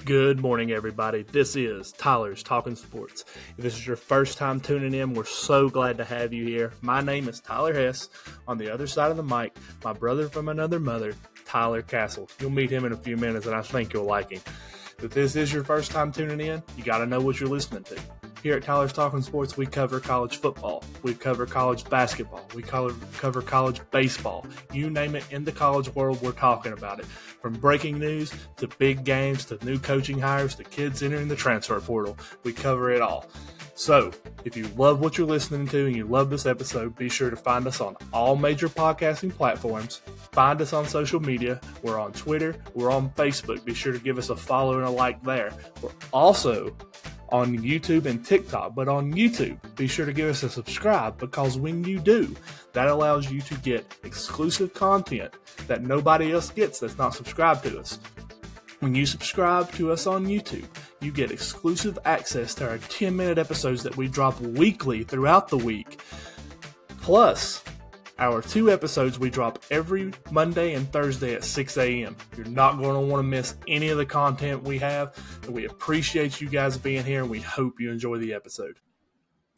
Good morning, everybody. This is Tyler's Talking Sports. If this is your first time tuning in, we're so glad to have you here. My name is Tyler Hess. On the other side of the mic, my brother from another mother, Tyler Castle. You'll meet him in a few minutes, and I think you'll like him. If this is your first time tuning in, you got to know what you're listening to. Here at Tyler's Talking Sports, we cover college football, we cover college basketball, we cover college baseball. You name it in the college world, we're talking about it. From breaking news to big games to new coaching hires to kids entering the transfer portal, we cover it all. So, if you love what you're listening to and you love this episode, be sure to find us on all major podcasting platforms. Find us on social media. We're on Twitter. We're on Facebook. Be sure to give us a follow and a like there. We're also on YouTube and TikTok, but on YouTube, be sure to give us a subscribe, because when you do, that allows you to get exclusive content that nobody else gets that's not subscribed to us. When you subscribe to us on YouTube, you get exclusive access to our 10-minute episodes that we drop weekly throughout the week. Plus, our 2 episodes we drop every Monday and Thursday at 6 a.m. You're not going to want to miss any of the content we have, and we appreciate you guys being here, and we hope you enjoy the episode.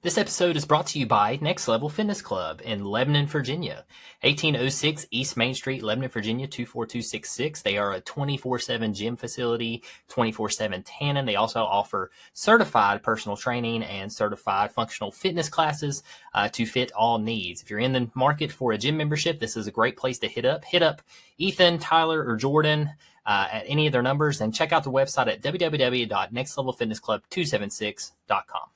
This episode is brought to you by Next Level Fitness Club in Lebanon, Virginia. 1806 East Main Street, Lebanon, Virginia, 24266. They are a 24/7 gym facility, 24/7 tanning. They also offer certified personal training and certified functional fitness classes to fit all needs. If you're in the market for a gym membership, this is a great place to hit up. Hit up Ethan, Tyler, or Jordan at any of their numbers, and check out their website at www.nextlevelfitnessclub276.com.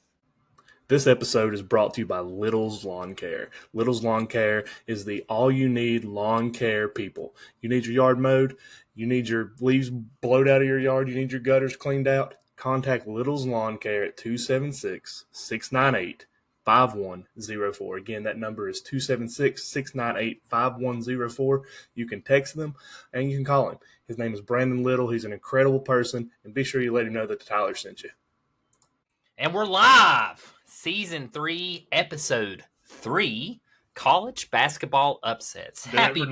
This episode is brought to you by Little's Lawn Care. Little's Lawn Care is the all-you-need lawn care people. You need your yard mowed, you need your leaves blowed out of your yard, you need your gutters cleaned out, contact Little's Lawn Care at 276-698-5104. Again, that number is 276-698-5104. You can text them and you can call him. His name is Brandon Little. He's an incredible person, and be sure you let him know that Tyler sent you. And we're live! Season 3, Episode 3, College Basketball Upsets. Happy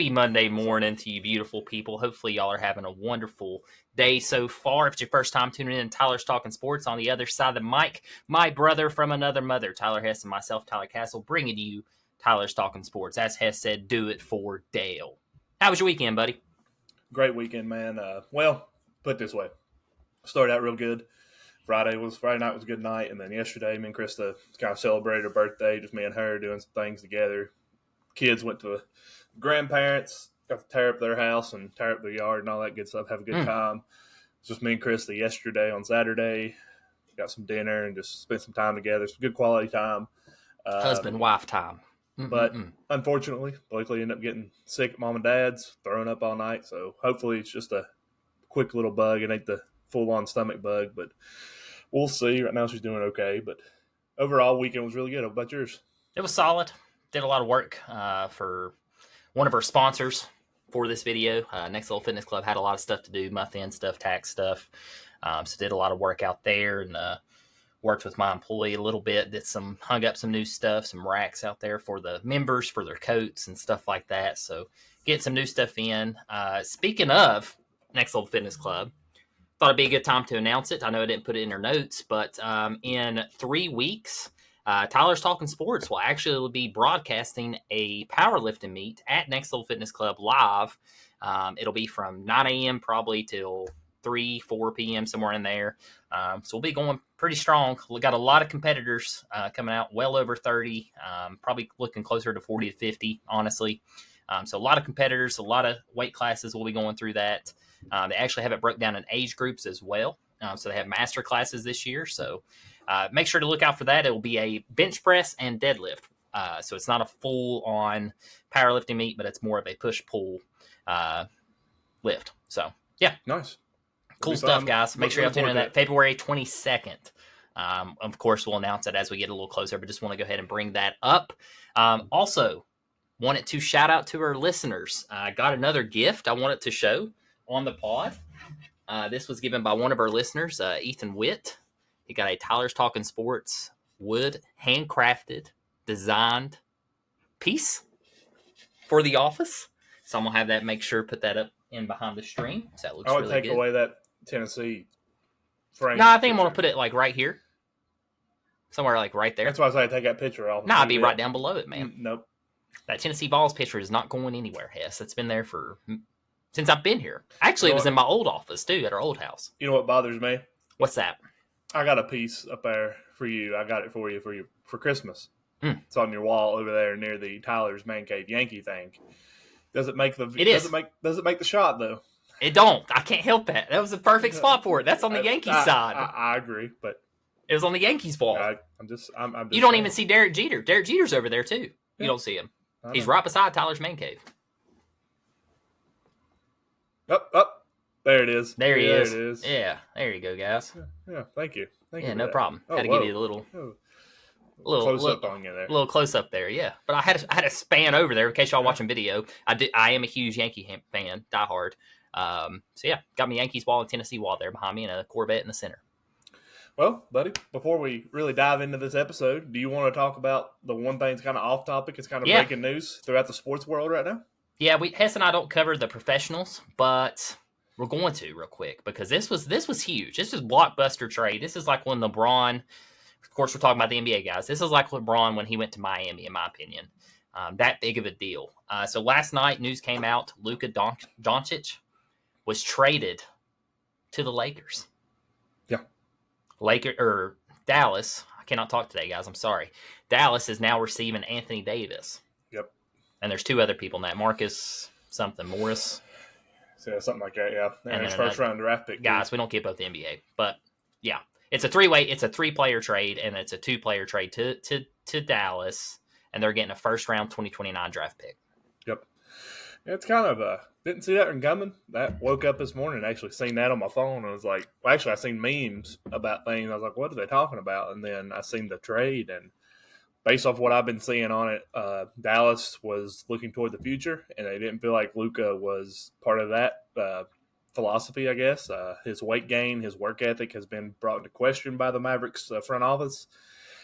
Monday morning to you beautiful people. Hopefully y'all are having a wonderful day so far. If it's your first time tuning in, Tyler's Talking Sports. On the other side of the mic, my brother from another mother, Tyler Hess, and myself, Tyler Castle, bringing you Tyler's Talking Sports. As Hess said, do it for Dale. How was your weekend, buddy? Great weekend, man. Well, put it this way. Started out real good. Friday night was a good night, and then yesterday, me and Krista kind of celebrated her birthday, just me and her doing some things together. Kids went to the grandparents, got to tear up their house and tear up their yard and all that good stuff, have a good time. It's just me and Krista yesterday on Saturday, got some dinner and just spent some time together, some good quality time. Husband-wife time. But unfortunately, Blakely ended up getting sick at mom and dad's, throwing up all night, so hopefully it's just a quick little bug. It ain't the full-on stomach bug, but we'll see. Right now she's doing okay, but overall weekend was really good. How about yours? It was solid. Did a lot of work for one of our sponsors for this video. Next Level Fitness Club had a lot of stuff to do, month-end stuff, tax stuff. So did a lot of work out there and worked with my employee a little bit. Hung up some new stuff, some racks out there for the members, for their coats and stuff like that. So get some new stuff in. Speaking of Next Level Fitness Club, thought it'd be a good time to announce it. I know I didn't put it in our notes, but in 3 weeks, Tyler's Talking Sports will actually be broadcasting a powerlifting meet at Next Level Fitness Club live. It'll be from 9 a.m. probably till 3, 4 p.m., somewhere in there. So we'll be going pretty strong. We got a lot of competitors coming out, well over 30, probably looking closer to 40 to 50, honestly. So a lot of competitors, a lot of weight classes will be going through that. They actually have it broke down in age groups as well. So they have master classes this year. So make sure to look out for that. It will be a bench press and deadlift. So it's not a full-on powerlifting meet, but it's more of a push-pull lift. So, yeah. Nice. Cool stuff, guys. Make sure you tune in that February 22nd. Of course, we'll announce it as we get a little closer, but just want to go ahead and bring that up. Also, wanted to shout out to our listeners. I got another gift I wanted to show on the pod. This was given by one of our listeners, Ethan Witt. He got a Tyler's Talking Sports wood handcrafted, designed piece for the office. So I'm going to have that, make sure, put that up in behind the stream. So that looks I would really take good. away that Tennessee frame. No, I think I'm going to put it like right here. Somewhere like right there. That's why I say I take that picture off. No, I'd be right down below it, man. Nope. That Tennessee Vols picture is not going anywhere, Hess. It's been there since I've been here. Actually, it was in my old office, too, at our old house. You know what bothers me? What's that? I got a piece up there for you. I got it for you for Christmas. Mm. It's on your wall over there near the Tyler's Man Cave Yankee thing. Does it make the? It is. Does it make the shot though? It don't. I can't help that. That was the perfect spot for it. That's on the Yankees side. I agree, but it was on the Yankees wall. I'm just you don't even see Derek Jeter. Derek Jeter's over there too. Yeah. You don't see him. He's right beside Tyler's Man Cave. Up. There it is. There he is. It is. Yeah, there you go, guys. Yeah, thank you. Yeah, no problem. Had to give you a little close up on you there. A little close up there, yeah. But I had to span over there in case y'all watching video. I am a huge Yankee fan, diehard. So yeah, got me Yankees wall and Tennessee wall there behind me, and a Corvette in the center. Well, buddy, before we really dive into this episode, do you want to talk about the one thing that's kind of off topic? It's kind of breaking news throughout the sports world right now. Yeah, Hess and I don't cover the professionals, but we're going to real quick because this was huge. This is blockbuster trade. This is like when LeBron, of course, we're talking about the NBA guys. This is like LeBron when he went to Miami, in my opinion. That big of a deal. So last night, news came out. Luka Doncic was traded to the Lakers. Dallas. I cannot talk today, guys. I'm sorry. Dallas is now receiving Anthony Davis. Yep. And there's two other people in that. Marcus Morris. Yeah, something like that, yeah. And his first round draft pick. Guys, we don't get both the NBA. But, yeah. It's a three-player trade, and it's a two-player trade to Dallas. And they're getting a first-round 2029 draft pick. Yep. Yeah, it's kind of didn't see that one coming. That woke up this morning and actually seen that on my phone. And I was like, well, actually, I seen memes about things. I was like, what are they talking about? And then I seen the trade. And based off what I've been seeing on it, Dallas was looking toward the future. And they didn't feel like Luka was part of that philosophy, I guess. His weight gain, his work ethic has been brought into question by the Mavericks front office.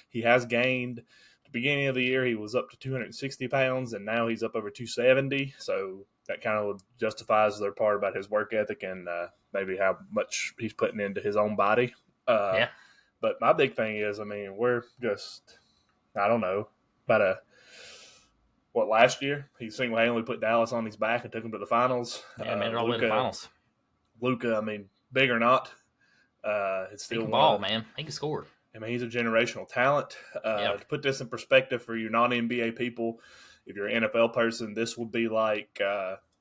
He has gained. At the beginning of the year, he was up to 260 pounds, and now he's up over 270. So that kind of justifies their part about his work ethic and maybe how much he's putting into his own body. Yeah. But my big thing is, I mean, we're just, I don't know, last year? He single-handedly put Dallas on his back and took him to the finals. Yeah, made it all the way to the finals. Luka, I mean, big or not, it's still he can ball, man. He can score. I mean, he's a generational talent. To put this in perspective for you non-NBA people, if you're an NFL person, this would be like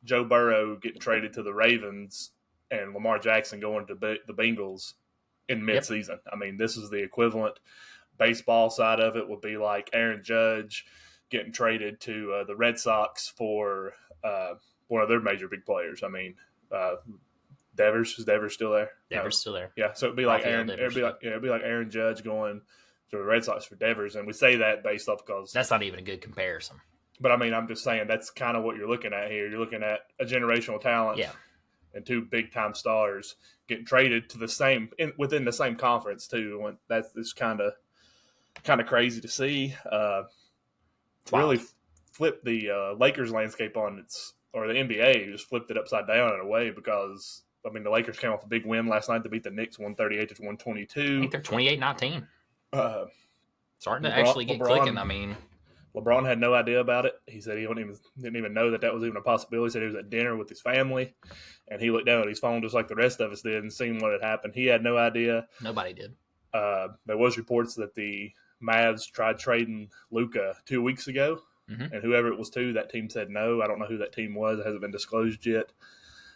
Joe Burrow getting traded to the Ravens and Lamar Jackson going to the Bengals in midseason. Yep. I mean, this is the equivalent. Baseball side of it would be like Aaron Judge getting traded to the Red Sox for one of their major big players. I mean, Devers, is Devers still there? Devers still there. Yeah, so it'd be like it'd be like Aaron Judge going to the Red Sox for Devers, and we say that based off because that's not even a good comparison. But I mean, I'm just saying that's kind of what you're looking at here. You're looking at a generational talent, and two big time stars getting traded to the same within the same conference too. That's kind of crazy to see. Really flipped the Lakers landscape on or the NBA just flipped it upside down in a way because I mean the Lakers came off a big win last night to beat the Knicks 138-122. I think they're 28-19. Starting to actually get LeBron, clicking. I mean. LeBron had no idea about it. He said he didn't even know that was even a possibility. He said he was at dinner with his family, and he looked down at his phone just like the rest of us did and seen what had happened. He had no idea. Nobody did. There was reports that the Mavs tried trading Luka 2 weeks ago, and whoever it was to, that team said no. I don't know who that team was. It hasn't been disclosed yet.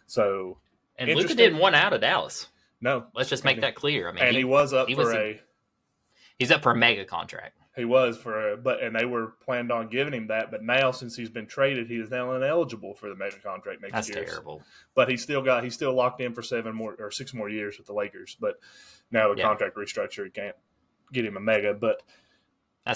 So, and Luka didn't want out of Dallas. No. Let's just make that clear. I mean, he was up he's up for a mega contract. He was and they were planned on giving him that, but now since he's been traded, he is now ineligible for the mega contract next year. That's terrible. But he's still locked in for 6 more years with the Lakers. But now the contract restructure, he can't get him a mega. But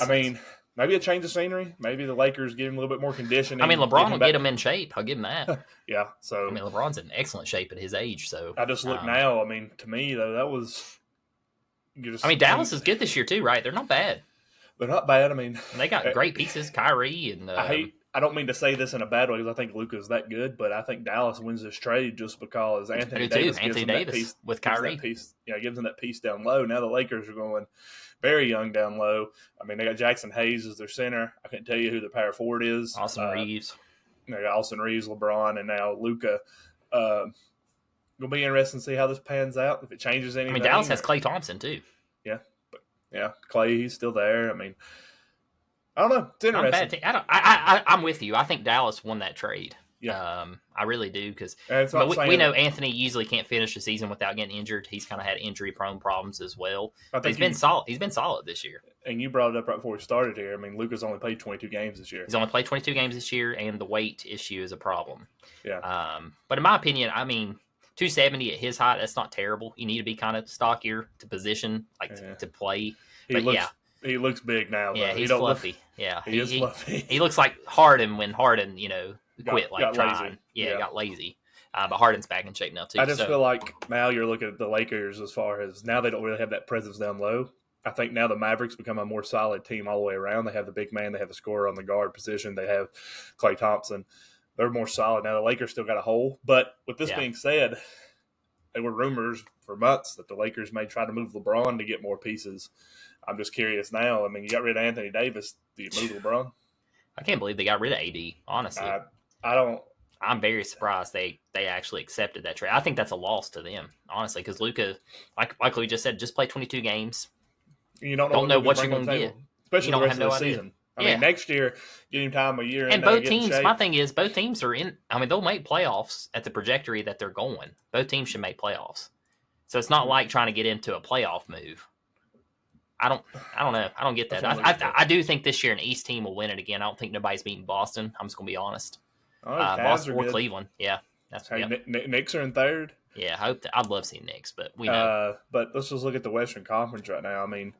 mean, maybe a change of scenery. Maybe the Lakers give him a little bit more conditioning. I mean, LeBron will get him in shape. I'll give him that. Yeah. So I mean, LeBron's in excellent shape at his age. So I just look now. I mean, to me though, that was. Dallas is good this year too, right? They're not bad. They're not bad. I mean, they got great pieces, Kyrie and I I don't mean to say this in a bad way because I think Luka's that good, but I think Dallas wins this trade just because Anthony Davis gives them that piece with Kyrie. Gives them that piece down low. Now the Lakers are going very young down low. I mean, they got Jackson Hayes as their center. I couldn't tell you who the power forward is. Austin Reeves. They got Austin Reeves, LeBron, and now Luka. It'll be interesting to see how this pans out. If it changes anything. I mean, Dallas has Klay Thompson too. Yeah, Klay, he's still there. I mean, I don't know. It's interesting. I'm with you. I think Dallas won that trade. Yeah. I really do because we know Anthony usually can't finish the season without getting injured. He's kind of had injury-prone problems as well. He's been solid. He's been solid this year. And you brought it up right before we started here. I mean, Luka's only played 22 games this year. He's only played 22 games this year, and the weight issue is a problem. Yeah. But in my opinion, I mean, 270 at his height, that's not terrible. You need to be kind of stockier to position, to play. He looks big now. Yeah, he's fluffy. He is fluffy. He looks like Harden when Harden, quit got trying. lazy. Yeah, got lazy. But Harden's back in shape now too. I just feel like now you're looking at the Lakers as far as now they don't really have that presence down low. I think now the Mavericks become a more solid team all the way around. They have the big man. They have the scorer on the guard position. They have Klay Thompson. They're more solid now. The Lakers still got a hole. But with this being said, there were rumors for months that the Lakers may try to move LeBron to get more pieces. I'm just curious now. I mean, you got rid of Anthony Davis. Do you move LeBron? I can't believe they got rid of AD, honestly. I don't. I'm very surprised they actually accepted that trade. I think that's a loss to them, honestly, because Luka, like we just said, just play 22 games. You don't know what you're going to get. Especially the rest of the season. I mean, next year, give him time a year. And both teams, my thing is, both teams are in. I mean, they'll make playoffs at the trajectory that they're going. Both teams should make playoffs. So it's not like trying to get into a playoff move. I don't know. I don't get that. I do think this year an East team will win it again. I don't think nobody's beating Boston. I'm just going to be honest. Boston or Cleveland. Yeah. Knicks are in third. Yeah, I'd love seeing Knicks, but we know. But let's just look at the Western Conference right now. I mean,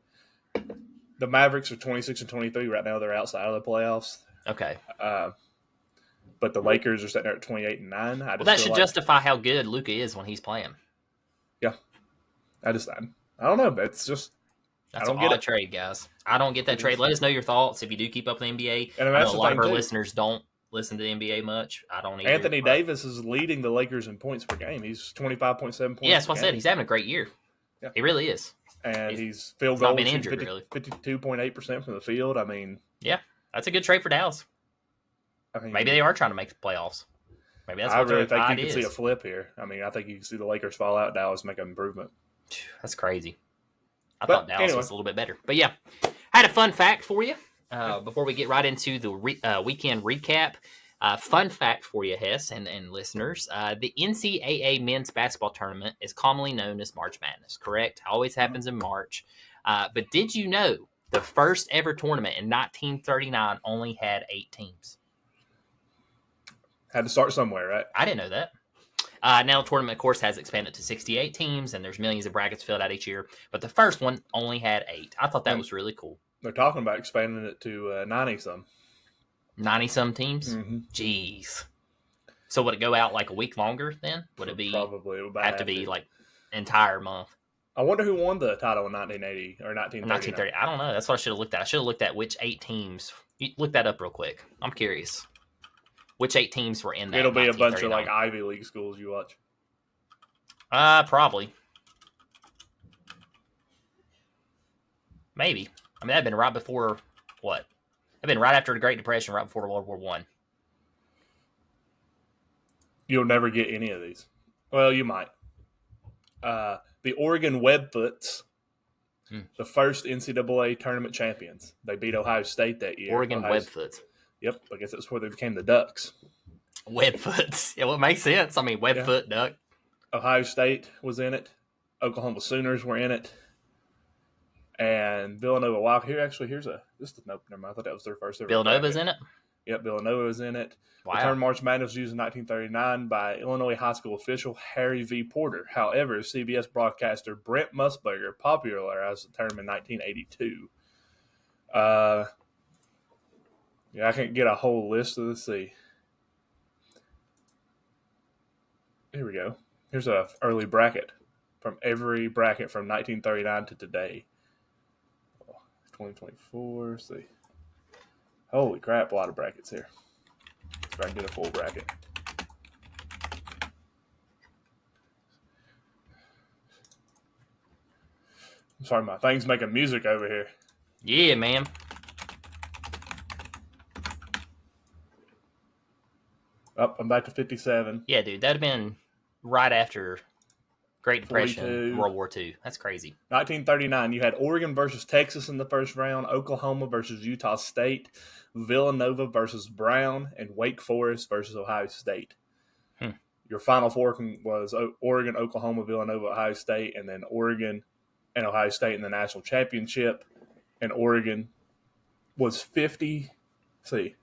the Mavericks are 26 and 23 right now. They're outside of the playoffs. Okay. But the Lakers are sitting there at 28 and 9. Well, that should justify how good Luka is when he's playing. Yeah. I don't know. It's just that's an odd trade, guys. I don't get that trade. Let us know your thoughts if you do keep up the NBA. And I know a lot of our listeners don't listen to the NBA much. I don't either. Anthony Davis is leading the Lakers in points per game. He's 25.7 points. Yeah, that's what I said. He's having a great year. Yeah. He really is. And he's field goals, not been injured, really. 52.8% from the field. I mean, yeah, that's a good trade for Dallas. I mean, maybe they are trying to make the playoffs. Maybe that's what I really think you can see a flip here. I mean, I think you can see the Lakers fall out, Dallas make an improvement. That's crazy. I thought Dallas was a little bit better. But yeah, I had a fun fact for you before we get right into the weekend recap. Fun fact for you, Hess and listeners. The NCAA men's basketball tournament is commonly known as March Madness, correct? Always happens in March. But did you know the first ever tournament in 1939 only had 8 teams? Had to start somewhere, right? I didn't know that. Now the tournament, of course, has expanded to 68 teams, and there's millions of brackets filled out each year. But the first one only had 8. I thought that was really cool. They're talking about expanding it to 90-some. 90-some teams? Mm-hmm. Jeez. So would it go out like a week longer then? Would it be probably have to be like entire month? I wonder who won the title in 1980 or 1930. I don't know. That's what I should have looked at. I should have looked at which 8 teams. You look that up real quick. I'm curious. Which 8 teams were in that? It'll be a bunch of like Ivy League schools you watch. Probably. Maybe. I mean, that'd been right before what? That'd been right after the Great Depression, right before World War I. You'll never get any of these. Well, you might. The Oregon Webfoots, the first NCAA tournament champions. They beat Ohio State that year. Oregon Webfoots. Yep, I guess that's where they became the Ducks. Webfoots. Yeah, well, it makes sense. I mean, Webfoot, Duck. Ohio State was in it. Oklahoma Sooners were in it. And Villanova Wild. Here's a. Nope, never mind. I thought that was their first ever. Villanova's in it? Yep, Villanova was in it. Wow. The term March Madness was used in 1939 by Illinois high school official Harry V. Porter. However, CBS broadcaster Brent Musburger popularized the term in 1982. Yeah, I can't get a whole list of the sea. Here we go. Here's a early bracket from every bracket from 1939 to today. 2024. See. Holy crap, a lot of brackets here. So I can get a full bracket. I'm sorry, my thing's making music over here. Yeah, man. Up, I'm back to 57. Yeah, dude, that'd have been right after Great Depression, 42. World War II. That's crazy. 1939, you had Oregon versus Texas in the first round, Oklahoma versus Utah State, Villanova versus Brown, and Wake Forest versus Ohio State. Your Final Four was Oregon, Oklahoma, Villanova, Ohio State, and then Oregon and Ohio State in the national championship. And Oregon was 50. See,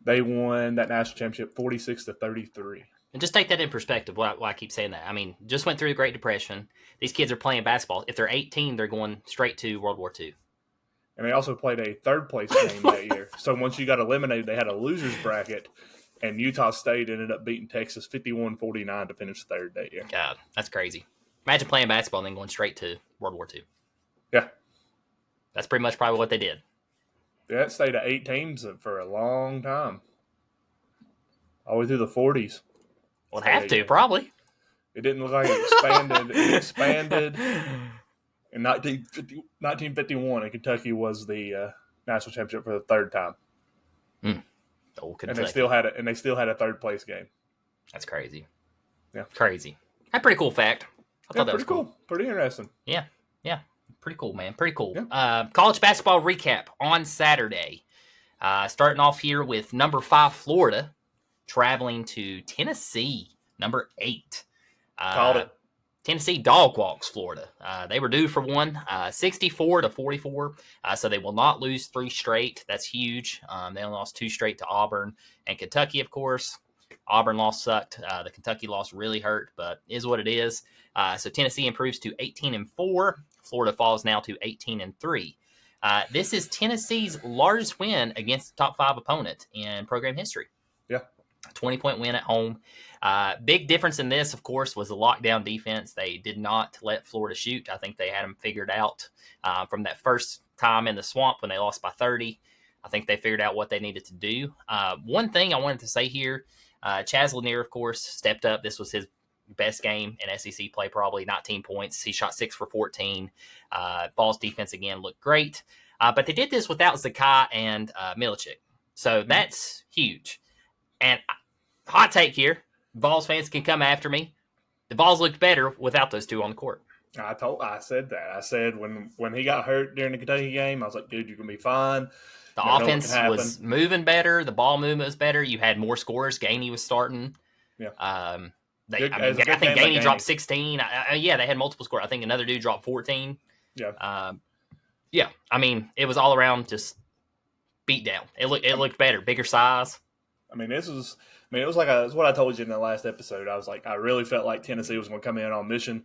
they won that national championship 46-33. And just take that in perspective, why I keep saying that. I mean, just went through the Great Depression. These kids are playing basketball. If they're 18, they're going straight to World War II. And they also played a third-place game that year. So once you got eliminated, they had a loser's bracket, and Utah State ended up beating Texas 51-49 to finish third that year. God, that's crazy. Imagine playing basketball and then going straight to World War II. Yeah. That's pretty much probably what they did. Yeah, it stayed at 8 teams for a long time. All the way through the 40s. Well, have to, probably. It didn't look like it expanded. It expanded in 1951, and Kentucky was the national championship for the third time. Old And Kentucky. they still had a third place game. That's crazy. Yeah. Crazy. That's a pretty cool fact. I thought that was cool. Pretty interesting. Yeah. Pretty cool, man. Pretty cool. Yeah. College basketball recap on Saturday. Starting off here with number 5, Florida, traveling to Tennessee, number 8. Called it. Tennessee dog walks Florida. They were due for one, 64-44. So they will not lose 3 straight. That's huge. They only lost 2 straight to Auburn and Kentucky, of course. Auburn loss sucked. The Kentucky loss really hurt, but is what it is. So Tennessee improves to 18-4. Florida falls now to 18-3. This is Tennessee's largest win against the top 5 opponent in program history. Yeah. 20-point win at home. Big difference in this, of course, was the lockdown defense. They did not let Florida shoot. I think they had them figured out from that first time in the swamp when they lost by 30. I think they figured out what they needed to do. One thing I wanted to say here, Chaz Lanier, of course, stepped up. This was his best game in SEC play, probably 19 points. He shot 6 for 14. Vols defense, again, looked great. But they did this without Zakai and Milicic. So that's huge. And hot take here, Vols fans can come after me. The Vols looked better without those two on the court. I said that. I said when he got hurt during the Kentucky game, I was like, dude, you're going to be fine. The offense was moving better. The ball movement was better. You had more scorers. Gainey was starting. Yeah. I think Gainey dropped 16. They had multiple scores. I think another dude dropped 14. Yeah. I mean, it was all around just beat down. It looked better, bigger size. It was what I told you in the last episode. I was like, I really felt like Tennessee was going to come in on mission,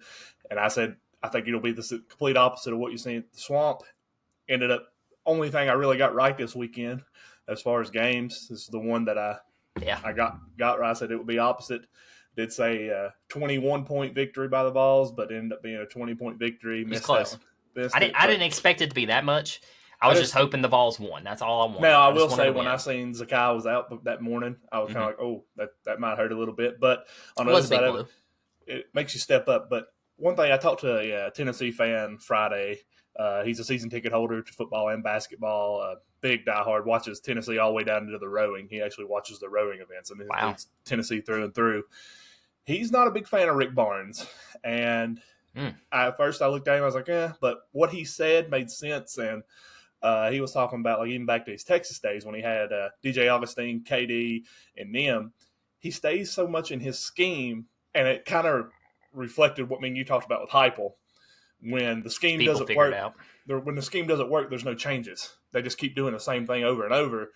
and I said I think it'll be the complete opposite of what you see at the Swamp. Ended up only thing I really got right this weekend as far as games. This is the one that I got right. I said it would be opposite. Did say 21-point victory by the Vols, but ended up being a 20-point victory. It was close. I didn't expect it to be that much. I was just hoping the Vols won. That's all I wanted. Now, I will say when I seen Zakai was out that morning, I was kind of like, oh, that might hurt a little bit. But on the other side of it makes you step up. But one thing, I talked to a Tennessee fan Friday. He's a season ticket holder to football and basketball. Big diehard, watches Tennessee all the way down into the rowing. He actually watches the rowing events. I mean, it's Tennessee through and through. He's not a big fan of Rick Barnes. And at first I looked at him, I was like, but what he said made sense. And he was talking about, like, even back to his Texas days when he had DJ Augustine, KD, and them. He stays so much in his scheme, and it kind of reflected what you talked about with Heupel. When the scheme doesn't work, there's no changes. They just keep doing the same thing over and over.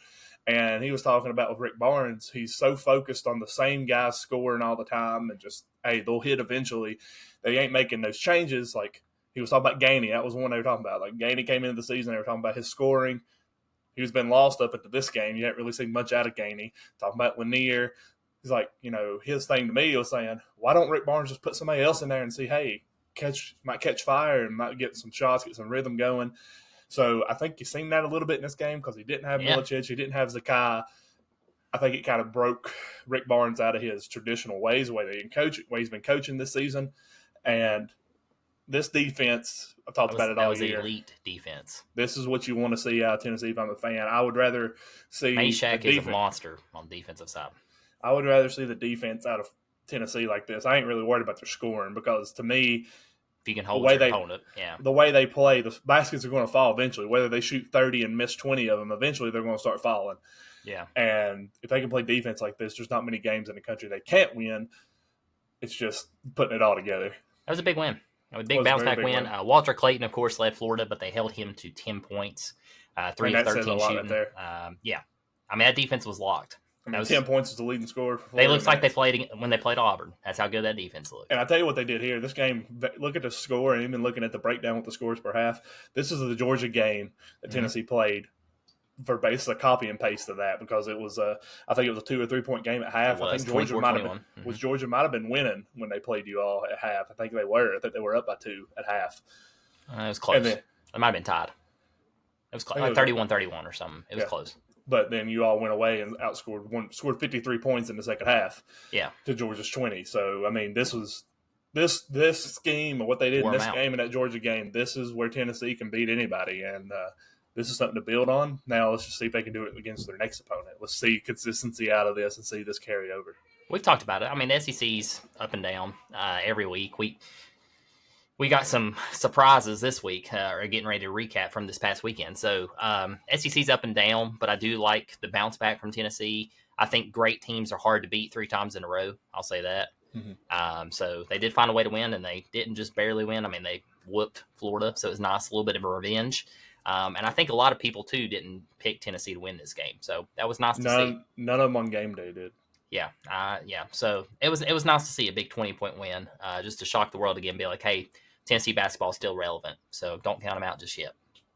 And he was talking about with Rick Barnes, he's so focused on the same guys scoring all the time and just, hey, they'll hit eventually. They ain't making those changes. Like, he was talking about Gainey. That was one they were talking about. Like, Gainey came into the season, they were talking about his scoring. He's been lost up into this game. You haven't really seen much out of Gainey. Talking about Lanier. He's like, his thing to me was saying, why don't Rick Barnes just put somebody else in there and see, hey, might catch fire and might get some shots, get some rhythm going. So I think you've seen that a little bit in this game because he didn't have Milicic, he didn't have Zakai. I think it kind of broke Rick Barnes out of his traditional ways, the way he's been coaching this season. And this defense, I've talked about it all year. That was elite defense. This is what you want to see out of Tennessee if I'm a fan. I would rather see Mashack is a monster on the defensive side. I would rather see the defense out of Tennessee like this. I ain't really worried about their scoring because, to me, if you can hold your opponent, the way they play, the baskets are going to fall eventually. Whether they shoot 30 and miss 20 of them, eventually they're going to start falling. Yeah. And if they can play defense like this, there's not many games in the country they can't win. It's just putting it all together. That was a big win. A big bounce-back win. Walter Clayton, of course, led Florida, but they held him to 10 points, 3 of 13 shooting. Right yeah. I mean, that defense was locked. 10 points is the leading scorer for Florida. They looked like they played when they played Auburn. That's how good that defense looked. And I tell you what they did here. This game, look at the score, and even looking at the breakdown with the scores per half, this is the Georgia game that Tennessee played for basically a copy and paste of that, because it was I think it was a 2 or 3 point game at half. I think Georgia might have been winning when they played you all at half. I think they were. I think they were up by 2 at half. It was close. It might have been tied. It was close, like 31-31 or something. It was close. But then you all went away and scored 53 points in the second half. Yeah. To Georgia's 20. So I mean, this was this scheme of what they did in this game and that Georgia game. This is where Tennessee can beat anybody, and this is something to build on. Now let's just see if they can do it against their next opponent. Let's see consistency out of this and see this carry over. We've talked about it. I mean, the SEC's up and down every week. We got some surprises this week, or getting ready to recap from this past weekend. So SEC's up and down, but I do like the bounce back from Tennessee. I think great teams are hard to beat 3 times in a row. I'll say that. Mm-hmm. So they did find a way to win, and they didn't just barely win. I mean, they whooped Florida, so it was nice, a little bit of a revenge. And I think a lot of people, too, didn't pick Tennessee to win this game. So that was nice to see. None of them on game day did. Yeah. So it was nice to see a big 20-point win, just to shock the world again, be like, hey, Tennessee basketball is still relevant, so don't count them out just yet.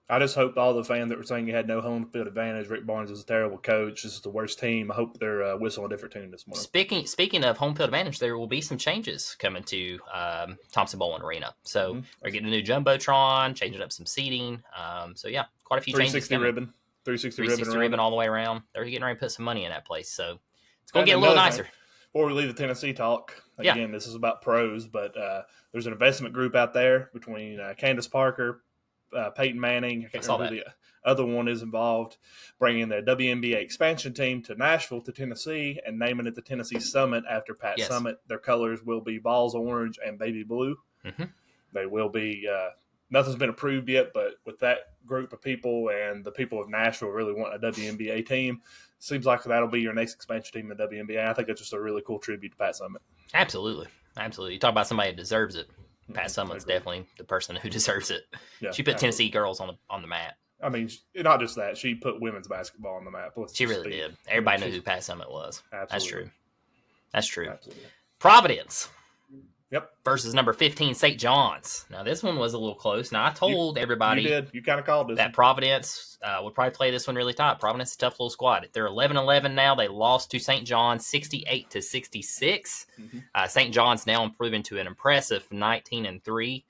I just hope all the fans that were saying you had no home field advantage, Rick Barnes is a terrible coach, this is the worst team, I hope they're whistling a different tune this morning. Speaking of home field advantage, there will be some changes coming to Thompson-Boling Arena. So they're getting a new Jumbotron, changing up some seating. So, yeah, quite a few changes coming. 360 ribbon all the way around. They're getting ready to put some money in that place, so it's going to get a little nicer. Before we leave the Tennessee talk, again, this is about pros, but there's an investment group out there between Candace Parker, Peyton Manning, I can't remember who the other one is involved, bringing their WNBA expansion team to Nashville, to Tennessee, and naming it the Tennessee Summit after Pat Summit. Their colors will be vols orange and baby blue. Mm-hmm. They will be nothing's been approved yet, but with that group of people and the people of Nashville really want a WNBA team, seems like that'll be your next expansion team in the WNBA. I think it's just a really cool tribute to Pat Summit. Absolutely. You talk about somebody who deserves it. Pat Summit's definitely the person who deserves it. Yeah, she put Tennessee girls on the map. I mean, not just that. She put women's basketball on the map. She really did. Everybody knew who Pat Summit was. Absolutely. That's true. Absolutely. Providence. Yep. Versus number 15, St. John's. Now, this one was a little close. Now, I told everybody. You did. You kind of called this. That Providence would probably play this one really tight. Providence is a tough little squad. They're 11-11 now. They lost to St. John's 68-66. Mm-hmm. St. John's now improving to an impressive 19-3.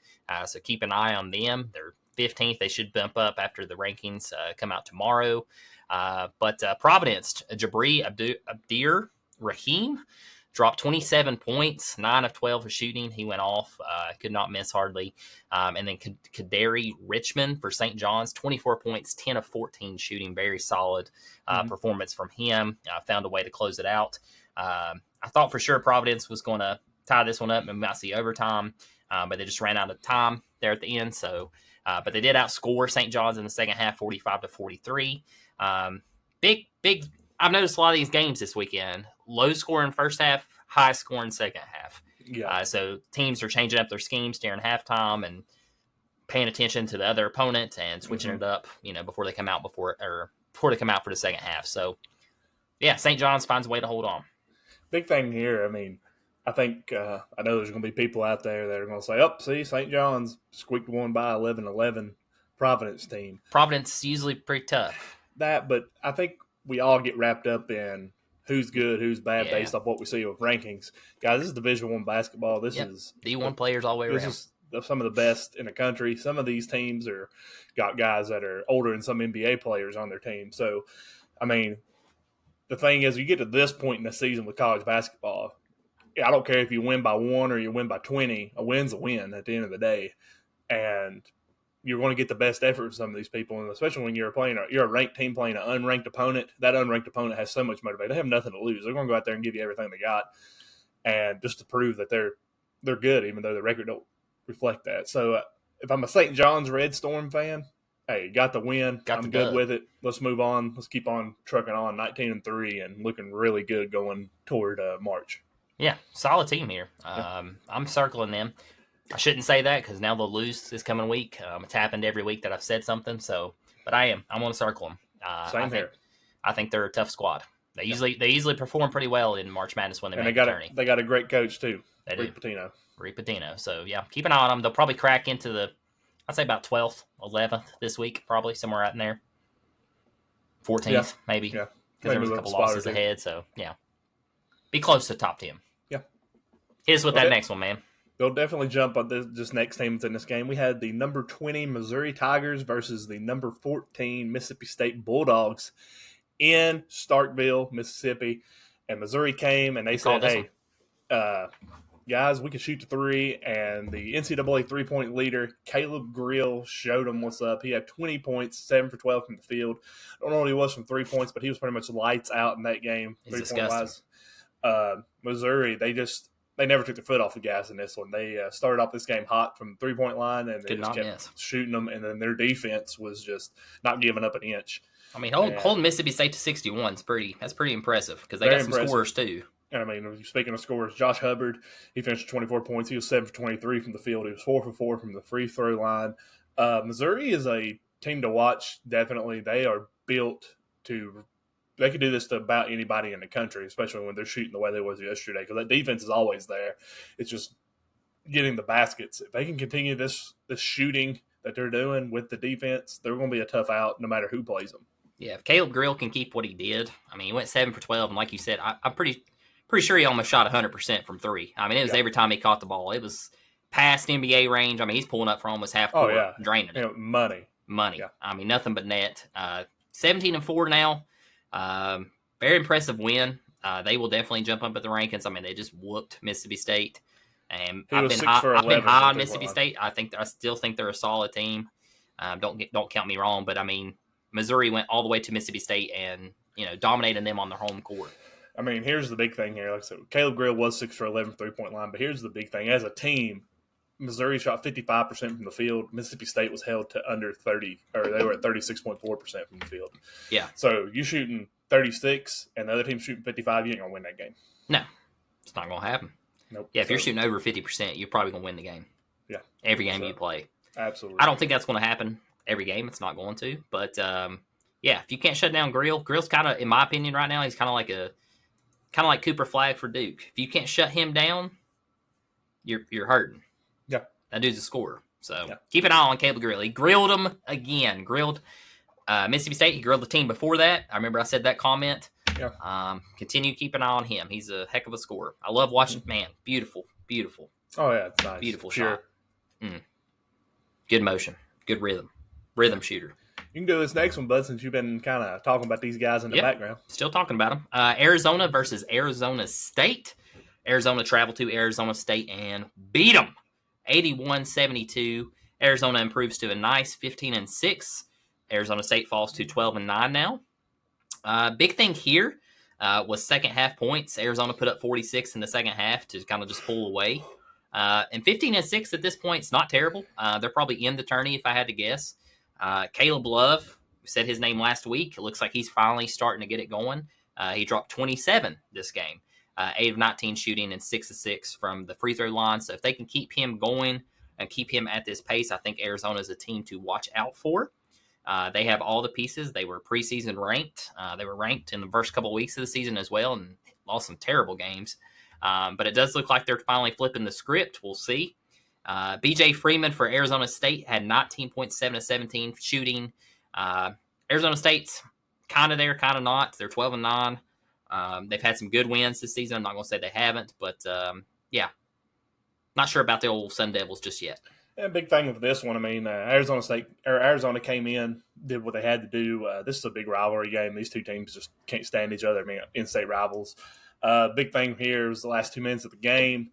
So keep an eye on them. They're 15th. They should bump up after the rankings come out tomorrow. But Providence, Jabri Abdir Rahim, dropped 27 points, 9 of 12 for shooting. He went off, could not miss hardly. And then Kaderi Richmond for St. John's, 24 points, 10 of 14 shooting. Very solid performance from him. Found a way to close it out. I thought for sure Providence was going to tie this one up and we might see overtime, but they just ran out of time there at the end. So, but they did outscore St. John's in the second half, 45-43. Big. I've noticed a lot of these games this weekend, low scoring first half, high scoring second half. Yeah. So teams are changing up their schemes during halftime and paying attention to the other opponent and switching it up, before they come out for the second half. So, yeah, St. John's finds a way to hold on. Big thing here. I mean, I think I know there's going to be people out there that are going to say, "Oh, see, St. John's squeaked one by 11-11 Providence team." Providence usually pretty tough. But I think we all get wrapped up in who's good, who's bad based off what we see with rankings. Guys, this is Division I basketball. This is D1 players all the way around. This is some of the best in the country. Some of these teams got guys that are older than some NBA players on their team. So, I mean, the thing is, you get to this point in the season with college basketball, I don't care if you win by 1 or you win by 20. A win's a win at the end of the day, and you're going to get the best effort from some of these people, and especially when you're a ranked team playing an unranked opponent. That unranked opponent has so much motivation. They have nothing to lose. They're going to go out there and give you everything they got, and just to prove that they're good, even though the record don't reflect that. So if I'm a St. John's Red Storm fan, hey, got the win. I'm good with it. Let's move on. Let's keep on trucking on 19-3 and looking really good going toward March. Yeah, solid team here. I'm circling them. I shouldn't say that because now they'll lose this coming week. It's happened every week that I've said something. But I'm going to circle them. Same here. I think they're a tough squad. They usually perform pretty well in March Madness when they make the tourney. They got a great coach too. Rick Pitino. So yeah, keep an eye on them. They'll probably crack into I'd say about 12th, 11th this week, probably somewhere out in there. 14th maybe. Yeah. Because there was a couple losses ahead. So yeah, be close to top 10. Yeah. Hit us with that next one, man. They'll definitely jump on this next team that's in this game. We had the number 20 Missouri Tigers versus the number 14 Mississippi State Bulldogs in Starkville, Mississippi. And Missouri came and they said, hey, guys, we can shoot the three. And the NCAA three-point leader, Caleb Grill, showed them what's up. He had 20 points, 7 for 12 from the field. I don't know what he was from 3 points, but he was pretty much lights out in that game. He's disgusting. Missouri, they never took their foot off the gas in this one. They started off this game hot from the 3-point line, and they just kept shooting them. And then their defense was just not giving up an inch. I mean, holding Mississippi State to 61 is pretty impressive because they got some scorers too. And I mean, speaking of scorers, Josh Hubbard, he finished 24 points. He was 7 for 23 from the field. He was 4 for 4 from the free throw line. Missouri is a team to watch. Definitely, they are built to. They could do this to about anybody in the country, especially when they're shooting the way they was yesterday, because that defense is always there. It's just getting the baskets. If they can continue this shooting that they're doing with the defense, they're going to be a tough out no matter who plays them. Yeah, if Caleb Grill can keep what he did, I mean, he went 7 for 12, and like you said, I'm pretty sure he almost shot 100% from three. I mean, it was every time he caught the ball. It was past NBA range. I mean, he's pulling up for almost half court, draining it. Money. Yeah. I mean, nothing but net. 17-4 now. Very impressive win. They will definitely jump up at the rankings. I mean, they just whooped Mississippi State, and I've been high on Mississippi State. I still think they're a solid team. Don't count me wrong, but I mean, Missouri went all the way to Mississippi State and dominated them on their home court. I mean, here's the big thing here. Like I said, Caleb Grill was 6 for 11 3-point line, but here's the big thing: as a team, Missouri shot 55% from the field. Mississippi State was held to under 30, or they were at 36.4% from the field. Yeah. So you shooting 36 and the other team shooting 55, you ain't gonna win that game. No, it's not gonna happen. Nope. Yeah, if you're shooting over 50%, you're probably gonna win the game. Yeah. Every game you play. Absolutely. I don't think that's gonna happen every game. It's not going to. But yeah, if you can't shut down Grill's kind of, in my opinion, right now, he's kind of like Cooper Flagg for Duke. If you can't shut him down, you're hurting. Yeah. That dude's a scorer. So keep an eye on Caleb Grill. He grilled him again. Grilled Mississippi State. He grilled the team before that. I remember I said that comment. Yeah. Continue to keep an eye on him. He's a heck of a scorer. I love watching. Man, beautiful. Oh yeah, it's nice. Beautiful shot. Good motion. Good rhythm shooter. You can do this next one, bud, since you've been kind of talking about these guys in the background. Still talking about them. Arizona versus Arizona State. Arizona traveled to Arizona State and beat them 81-72. Arizona improves to a nice 15-6. Arizona State falls to 12-9 now. Big thing here was second half points. Arizona put up 46 in the second half to kind of just pull away. And 15-6 at this point is not terrible. They're probably in the tourney if I had to guess. Caleb Love, we said his name last week. It looks like he's finally starting to get it going. He dropped 27 this game. 8 of 19 shooting and 6 of 6 from the free throw line. So if they can keep him going and keep him at this pace, I think Arizona is a team to watch out for. They have all the pieces. They were preseason ranked. They were ranked in the first couple of weeks of the season as well and lost some terrible games. But it does look like they're finally flipping the script. We'll see. BJ Freeman for Arizona State had 19.7 of 17 shooting. Arizona State's kind of there, kind of not. They're 12-9. They've had some good wins this season. I'm not going to say they haven't, but yeah, not sure about the old Sun Devils just yet. And big thing with this one, I mean, Arizona came in, did what they had to do. This is a big rivalry game. These two teams just can't stand each other. I mean, in-state rivals. Big thing here was the last 2 minutes of the game.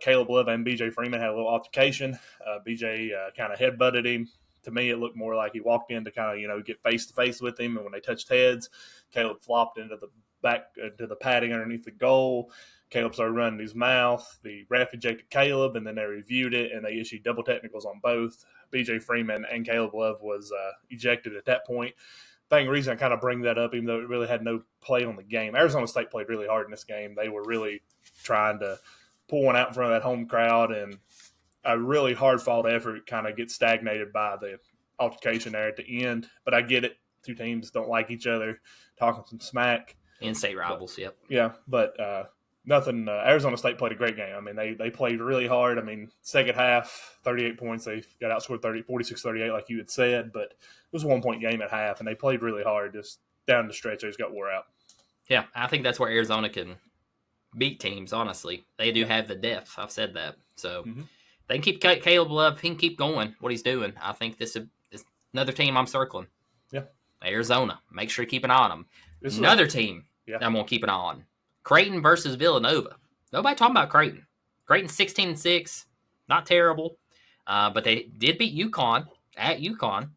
Caleb Love and BJ Freeman had a little altercation. BJ kind of headbutted him. To me, it looked more like he walked in to kind of get face to face with him, and when they touched heads, Caleb flopped into the padding underneath the goal. Caleb started running his mouth. The ref ejected Caleb, and then they reviewed it, and they issued double technicals on both. BJ Freeman and Caleb Love was ejected at that point. The reason I kind of bring that up, even though it really had no play on the game, Arizona State played really hard in this game. They were really trying to pull one out in front of that home crowd, and a really hard-fought effort kind of gets stagnated by the altercation there at the end. But I get it. Two teams don't like each other, talking some smack. In-state rivals, yep. Yeah, but nothing. Arizona State played a great game. I mean, they played really hard. I mean, second half, 38 points. They got outscored 46-38, like you had said. But it was a 1-point game at half, and they played really hard. Just down the stretch, they just got wore out. Yeah, I think that's where Arizona can beat teams, honestly. They do have the depth. I've said that. So they can keep Caleb Love. He can keep going what he's doing. I think this is another team I'm circling. Yeah. Arizona. Make sure to keep an eye on them. Another team that I'm going to keep an eye on. Creighton versus Villanova. Nobody talking about Creighton. Creighton's 16-6. Not terrible. But they did beat UConn at UConn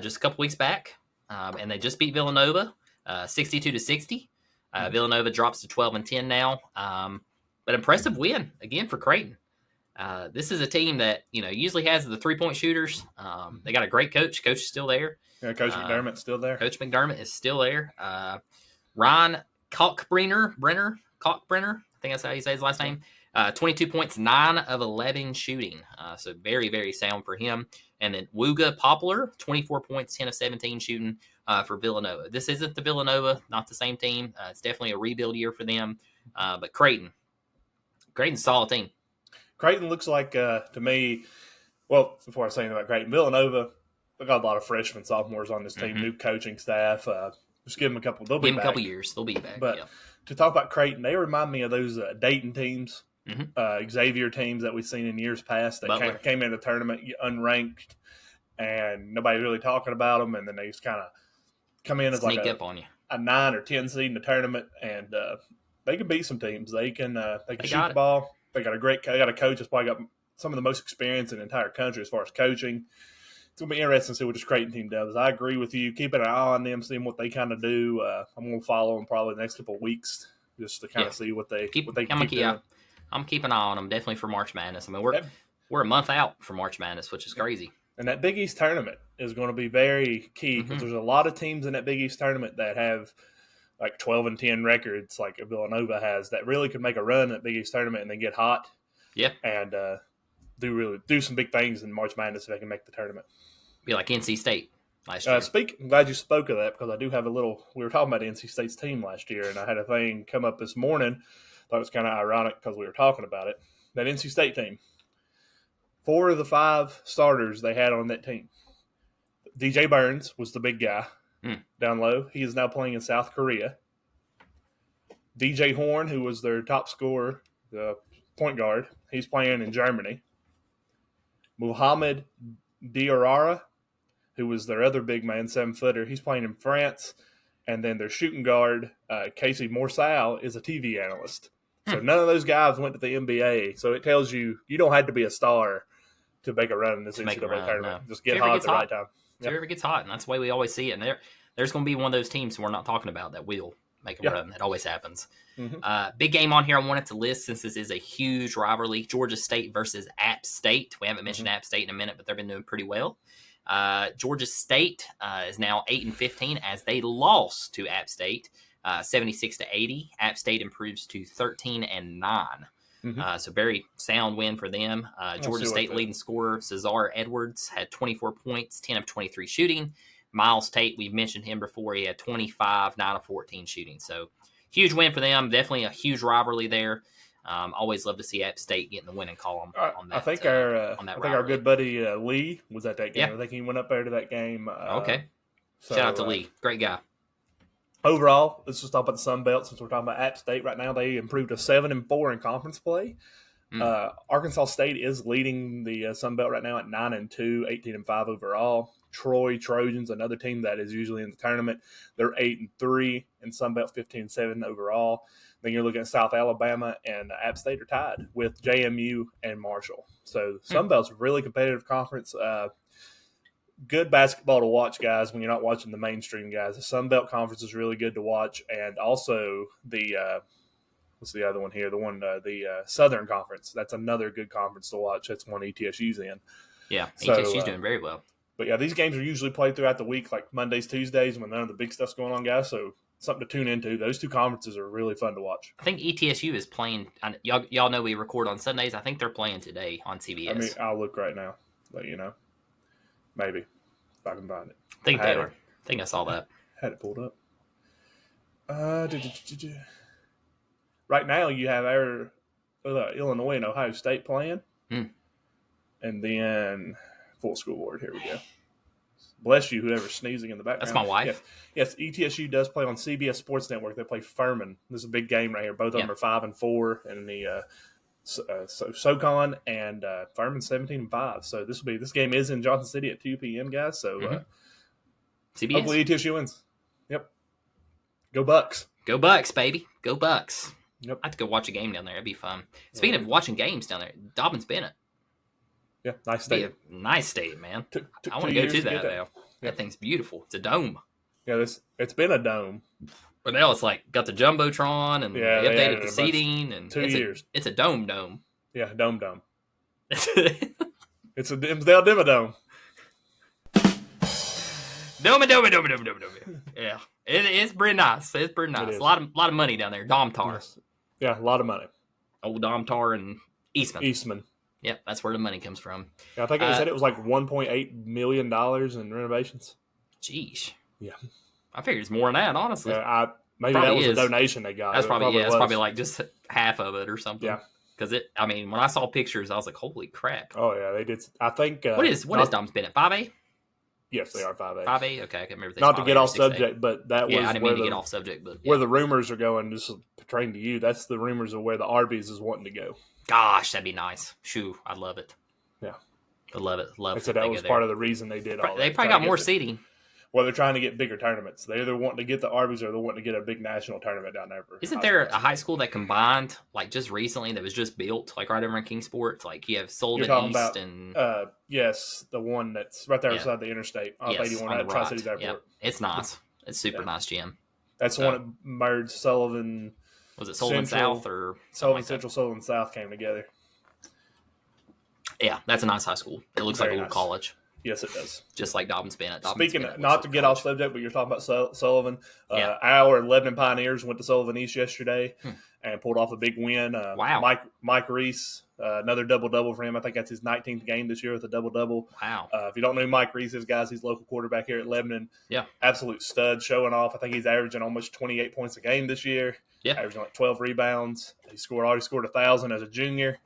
just a couple weeks back. And they just beat Villanova 62-60. Villanova drops to 12-10 now. But impressive win, again, for Creighton. This is a team that usually has the three-point shooters. They got a great coach. Coach is still there. Yeah, Coach McDermott's still there. Coach McDermott is still there. Ryan Kalkbrenner, I think that's how you say his last name. 22 points, 9 of 11 shooting. So very, very sound for him. And then Wooga Poplar, 24 points, 10 of 17 shooting for Villanova. This isn't the Villanova, not the same team. It's definitely a rebuild year for them. But Creighton's a solid team. Creighton looks like, to me, well, before I say anything about Creighton, Villanova, they got a lot of freshmen, sophomores on this team, new coaching staff. Just give them a couple. They'll be back. Give them a couple years. They'll be back. But to talk about Creighton, they remind me of those Dayton teams, Xavier teams that we've seen in years past that came into the tournament unranked, and nobody really talking about them, and then they just kind of come in as sneak like up on you. A 9 or 10 seed in the tournament, and they can beat some teams. They can shoot the ball. They got a coach that's probably got some of the most experience in the entire country as far as coaching. It's going to be interesting to see what this Creighton team does. I agree with you. Keeping an eye on them, seeing what they kind of do. I'm going to follow them probably the next couple of weeks just to kind of see what they keep doing. I'm keeping an eye on them definitely for March Madness. I mean, we're a month out for March Madness, which is crazy. And that Big East tournament is going to be very key because there's a lot of teams in that Big East tournament that have like 12-10 records like Villanova has that really could make a run at Big East tournament and then get hot. Yeah. And do some big things in March Madness if they can make the tournament. Be like NC State last year. I'm glad you spoke of that because I do have we were talking about NC State's team last year, and I had a thing come up this morning. Thought it was kind of ironic because we were talking about it. That NC State team, 4 of the 5 starters they had on that team. DJ Burns was the big guy down low. He is now playing in South Korea. DJ Horn, who was their top scorer, the point guard, he's playing in Germany. Muhammad Diarra, who was their other big man, 7-footer, he's playing in France. And then their shooting guard, Casey Morsal, is a TV analyst. So none of those guys went to the NBA. So it tells you don't have to be a star to make a run in this NCAA tournament. No. Just get hot at the right time. So whoever gets hot, and that's the way we always see it. And there's going to be one of those teams we're not talking about that will make a run. That always happens. Big game on here I wanted to list since this is a huge rivalry. Georgia State versus App State. We haven't mentioned App State in a minute, but they've been doing pretty well. Georgia State is now 8-15 as they lost to App State 76-80. App State improves to 13-9. So very sound win for them. Georgia State leading scorer Cesar Edwards had 24 points, 10 of 23 shooting. Miles Tate, we've mentioned him before. He had 25, 9 of 14 shooting. So huge win for them. Definitely a huge rivalry there. Always love to see App State getting the winning column on that. I think our good buddy Lee was at that game. I think he went up there to that game. Okay. Shout out to Lee. Great guy. Overall, let's just talk about the Sun Belt since we're talking about App State right now. They improved to 7-4 in conference play. Arkansas State is leading the Sun Belt right now at 9-2, 18-5 overall. Troy Trojans, another team that is usually in the tournament, they're 8-3, and Sun Belt 15-7 overall. Then you're looking at South Alabama and App State are tied with JMU and Marshall. So Sun Belt's a really competitive conference. Good basketball to watch, guys, when you're not watching the mainstream guys. The Sun Belt Conference is really good to watch, and also the what's the other one here? The Southern Conference. That's another good conference to watch. That's one ETSU's in. Yeah, ETSU's doing very well. But yeah, these games are usually played throughout the week, like Mondays, Tuesdays, when none of the big stuff's going on, guys. So something to tune into. Those two conferences are really fun to watch. I think ETSU is playing. Y'all know we record on Sundays. I think they're playing today on CBS. I mean, I'll look right now. Let you know. Maybe if I can find it. I think they are. I think I saw that. Had it pulled up. Right now, you have Illinois and Ohio State playing. And then full school board. Here we go. Bless you, whoever's sneezing in the background. That's my wife. Yes, ETSU does play on CBS Sports Network. They play Furman. This is a big game right here. Both of them are 5-4 in the SoCon, and Furman's 17-5. So this game is in Johnson City at 2 p.m., guys. So CBS. Hopefully ETSU wins. Yep. Go Bucks. Go Bucks, baby. Go Bucks. Yep. I have to go watch a game down there. It'd be fun. Speaking of watching games down there, Dobbins-Bennett. Yeah, nice stadium. Nice stadium, man. I want to go to that now. That thing's beautiful. It's a dome. Yeah, it's been a dome. But now it's like got the Jumbotron and they updated the seating. And 2 years. It's a dome. Yeah, dome. It's a Dimmadome. Dome. Yeah, it's pretty nice. It's pretty nice. A lot of money down there. Domtar. Yes. Yeah, a lot of money. Old Domtar and Eastman. Yep, that's where the money comes from. Yeah, I think I said it was like $1.8 million in renovations. Jeez. Yeah. I figured it's more than that, honestly. Yeah, maybe that was a donation they got. That's probably like just half of it or something. Yeah. Because when I saw pictures, I was like, holy crap. Oh, yeah, they did. I think. What is Dobbins-Bennett? 5A? Yes, they are 5A. 5A? Okay, I can't remember. Not to get off subject, but that was. Yeah, I didn't mean to get off subject, but. Where the rumors are going, this is portraying to you, that's the rumors of where the Arby's is wanting to go. Gosh, that'd be nice. Shoo, I'd love it. Yeah. I'd love it. They said that was part of the reason they did all that. They probably got more seating. Well, they're trying to get bigger tournaments. They're either wanting to get the Arby's or they're wanting to get a big national tournament down there. Isn't there a high school that combined, like just recently, that was just built, like right over in Kingsport? Like you have Sullivan East and... yes, the one that's right there beside the interstate. Yes, 81 at Tri-Cities Airport. Yeah. It's nice. It's super nice gym. That's the one that merged Sullivan... Was it Sullivan South or... Sullivan Central, Sullivan South came together. Yeah, that's a nice high school. It looks like a little college. Yes, it does. Just like Dobbins-Bennett. Speaking of, not to get off subject, but you're talking about Sullivan. Our Lebanon Pioneers went to Sullivan East yesterday and pulled off a big win. Wow. Mike Reese, another double-double for him. I think that's his 19th game this year with a double-double. Wow. If you don't know who Mike Reese is, guys, he's local quarterback here at Lebanon. Yeah. Absolute stud, showing off. I think he's averaging almost 28 points a game this year. Yeah. Averaging like 12 rebounds. He already scored 1,000 as a junior.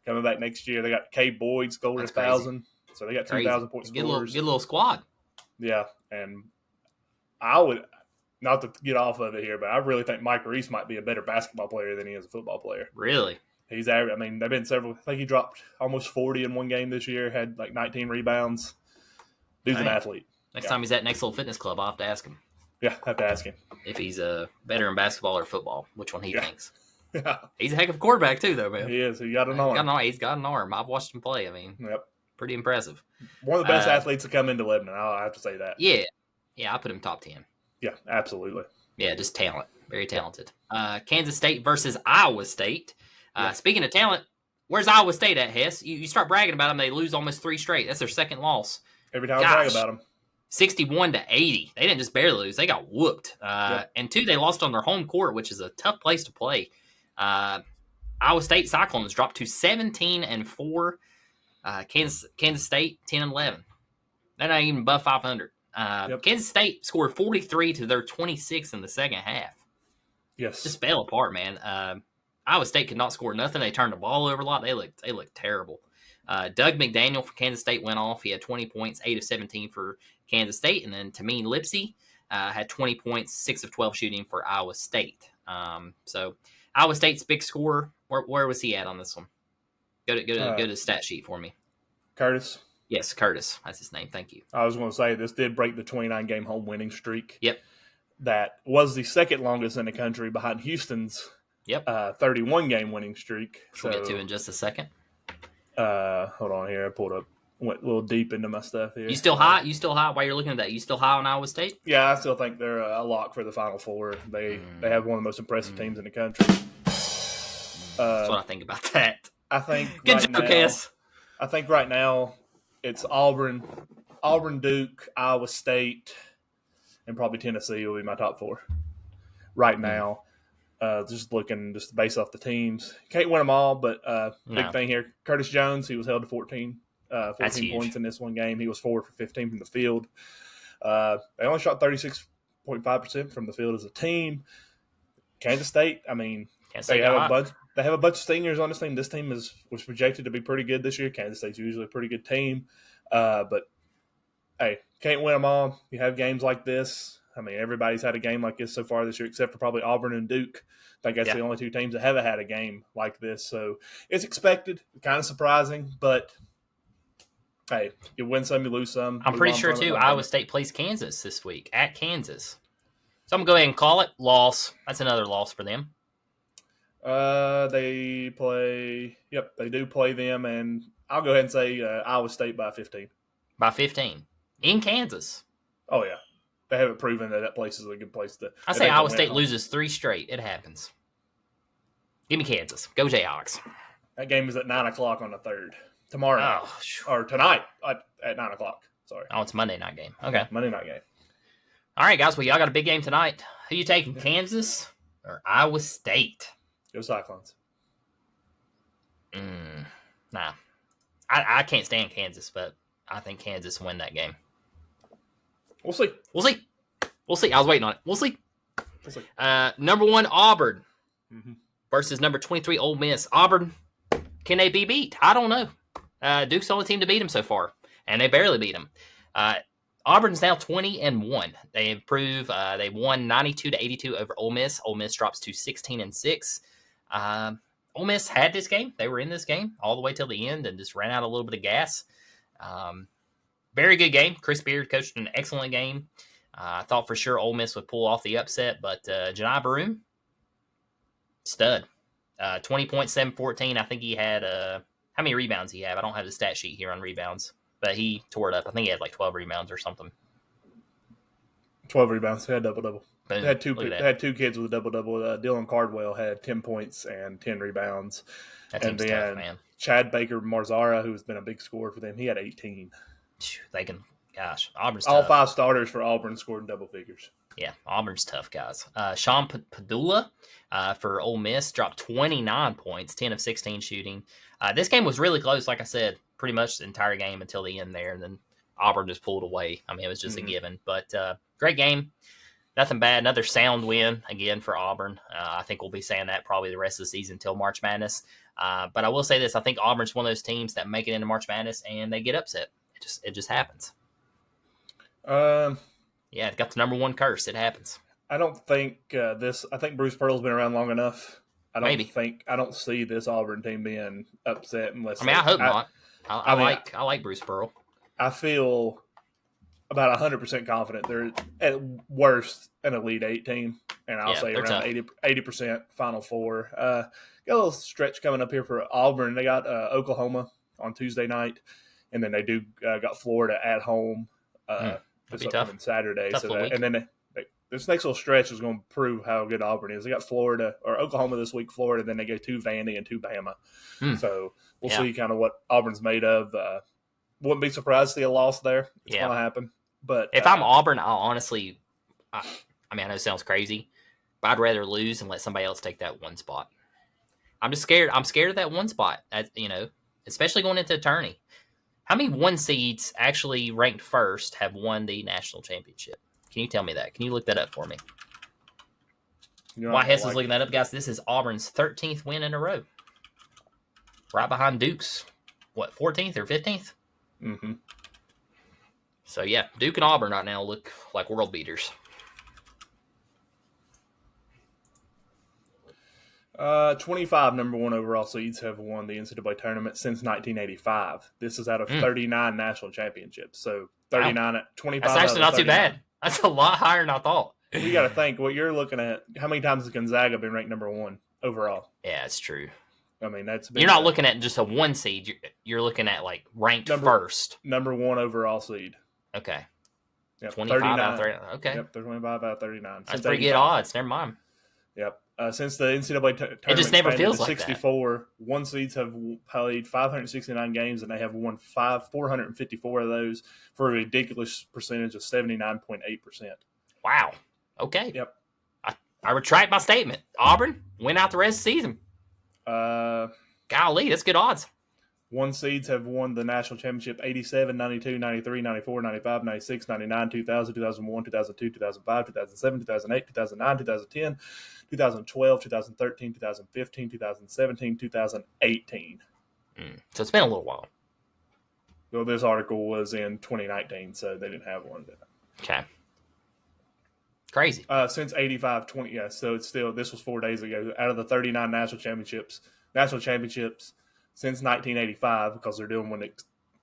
Coming back next year, they got Cade Boyd scored 1,000. So they got 2,000 point scorers. Get a little squad. Yeah, and I would, not to get off of it here, but I really think Mike Reese might be a better basketball player than he is a football player. Really? He's average. I mean, they've been several. I think he dropped almost 40 in one game this year. Had like 19 rebounds. Dude's an athlete. Next time he's at Next Little Fitness Club, I'll have to ask him. Yeah, I have to ask him if he's better in basketball or football. Which one he thinks? Yeah, he's a heck of a quarterback too, though, man. He is. He got an arm. He's got an arm. I've watched him play. I mean, pretty impressive. One of the best athletes to come into Lebanon. I have to say that. Yeah, I put him top 10. Yeah, absolutely. Yeah, just talent. Very talented. Kansas State versus Iowa State. Speaking of talent, where's Iowa State at, Hess? You start bragging about them, they lose almost 3 straight. That's their second loss. Every time I brag about them. 61-80. They didn't just barely lose; they got whooped. And 2, they lost on their home court, which is a tough place to play. Iowa State Cyclones dropped to 17-4. Kansas State 10-11. They're not even above 500. Kansas State scored 43 to their 26 in the second half. Yes, just fell apart, man. Iowa State could not score nothing. They turned the ball over a lot. They looked terrible. Doug McDaniel for Kansas State went off. He had 20 points, 8 of 17 for Kansas State, and then Tameen Lipsey had 20 points, 6 of 12 shooting for Iowa State. So Iowa State's big scorer. Where was he at on this one? Go to the stat sheet for me. Curtis. Yes, Curtis. That's his name. Thank you. I was going to say this did break the 29-game home winning streak. Yep. That was the second longest in the country behind Houston's 31-game winning streak. Which we'll get to in just a second. Hold on here. I pulled up. Went a little deep into my stuff here. You still high? You still high? While you're looking at that, you still high on Iowa State? Yeah, I still think they're a lock for the Final Four. They have one of the most impressive teams in the country. That's what I think about that. I think Good job, Cass. I think right now it's Auburn, Duke, Iowa State, and probably Tennessee will be my top four right now. Just based off the teams. Can't win them all, but big thing here. Curtis Jones, he was held to 14 points in this one game. He was 4 for 15 from the field. They only shot 36.5% from the field as a team. Kansas State, I mean, they have a bunch of seniors on this team. This team was projected to be pretty good this year. Kansas State's usually a pretty good team. But, hey, can't win them all. You have games like this. I mean, everybody's had a game like this so far this year except for probably Auburn and Duke. I think that's the only two teams that haven't had a game like this. So it's expected, kind of surprising, but hey, you win some, you lose some. I'm pretty sure, too, Iowa State plays Kansas this week at Kansas. So I'm going to go ahead and call it loss. That's another loss for them. They do play them, and I'll go ahead and say Iowa State by 15. By 15. In Kansas. Oh, yeah. They haven't proven that place is a good place to. I say Iowa State loses 3 straight. It happens. Give me Kansas. Go Jayhawks. That game is at 9 o'clock on the 3rd. Tomorrow night. Or tonight at 9 o'clock. Sorry. Oh, it's a Monday night game. Okay. Monday night game. All right, guys. Well, y'all got a big game tonight. Who you taking, Kansas or Iowa State? Go Cyclones. Nah. I can't stand Kansas, but I think Kansas win that game. We'll see. I was waiting on it. We'll see. Number 1, Auburn versus number 23, Ole Miss. Auburn, can they be beat? I don't know. Duke's the only team to beat them so far, and they barely beat them. Auburn's now 20-1. They improve. They won 92-82 over Ole Miss. Ole Miss drops to 16-6. Ole Miss had this game. They were in this game all the way till the end and just ran out a little bit of gas. Very good game. Chris Beard coached an excellent game. I thought for sure Ole Miss would pull off the upset, but Janai Baroum, stud. 20 points, 7 14. I think he had how many rebounds he had? I don't have the stat sheet here on rebounds, but he tore it up. I think he had like 12 rebounds or something. 12 rebounds. He had double-double. They had two kids with a double-double. Dylan Cardwell had 10 points and 10 rebounds. That team's tough, man. Chad Baker Marzara, who's been a big scorer for them, he had 18. Auburn's all tough. 5 starters for Auburn scored in double figures. Yeah, Auburn's tough, guys. Sean Padula for Ole Miss dropped 29 points, 10 of 16 shooting. This game was really close, like I said, pretty much the entire game until the end there, and then Auburn just pulled away. I mean, it was just a given. But great game. Nothing bad. Another sound win, again, for Auburn. I think we'll be saying that probably the rest of the season until March Madness. But I will say this. I think Auburn's one of those teams that make it into March Madness, and they get upset. It just happens. Yeah, it got the number 1 curse. It happens. I don't think I think Bruce Pearl's been around long enough. I don't see this Auburn team being upset unless. I hope not. I like Bruce Pearl. I feel about 100% confident they're at worst an Elite 8 team, and I'll say around 80% Final Four. Got a little stretch coming up here for Auburn. They got Oklahoma on Tuesday night, and then they got Florida at home. This upcoming Saturday. And then this next little stretch is going to prove how good Auburn is. They got Oklahoma this week, Florida, then they go to Vandy and to Bama. So we'll see kind of what Auburn's made of. Wouldn't be surprised to see a loss there. It's going to happen. But if I'm Auburn, I'll honestly, I know it sounds crazy, but I'd rather lose and let somebody else take that 1 spot. I'm just scared. I'm scared of that 1 spot, especially going into the tourney. How many 1 seeds actually ranked first have won the national championship? Can you tell me that? Can you look that up for me? While Hess is looking that up, guys, this is Auburn's 13th win in a row. Right behind Duke's, 14th or 15th? Mm-hmm. So, yeah, Duke and Auburn right now look like world beaters. 25 number one overall seeds have won the NCAA tournament since 1985. This is out of 39 national championships. So 39, wow. 25 That's actually not 39. too bad. That's a lot higher than I thought. You got to think what you're looking at. How many times has Gonzaga been ranked number one overall? Yeah, it's true. I mean, that's you're not looking at just a one seed. You're looking at like ranked first, number one overall seed. Okay. Yep, 25 out of 30. Okay. Yep, 25 out of 39. That's pretty good odds. Never mind. Yep. Since the NCAA tournament it just never feels like 64, that. One seeds have played 569 games, and they have won 454 of those for a ridiculous percentage of 79.8%. Wow. Okay. Yep. I retract my statement. Auburn win out the rest of the season. Golly, that's good odds. One seeds have won the national championship 87, 92, 93, 94, 95, 96, 99, 2000, 2001, 2002, 2005, 2007, 2008, 2009, 2010, 2012, 2013, 2015, 2017, 2018. So it's been a little while. Well, this article was in 2019, so they didn't have one. Okay. Crazy. Since 85, 20, yeah, so it's still, this was 4 days ago. Out of the 39 national championships since 1985, because they're doing when the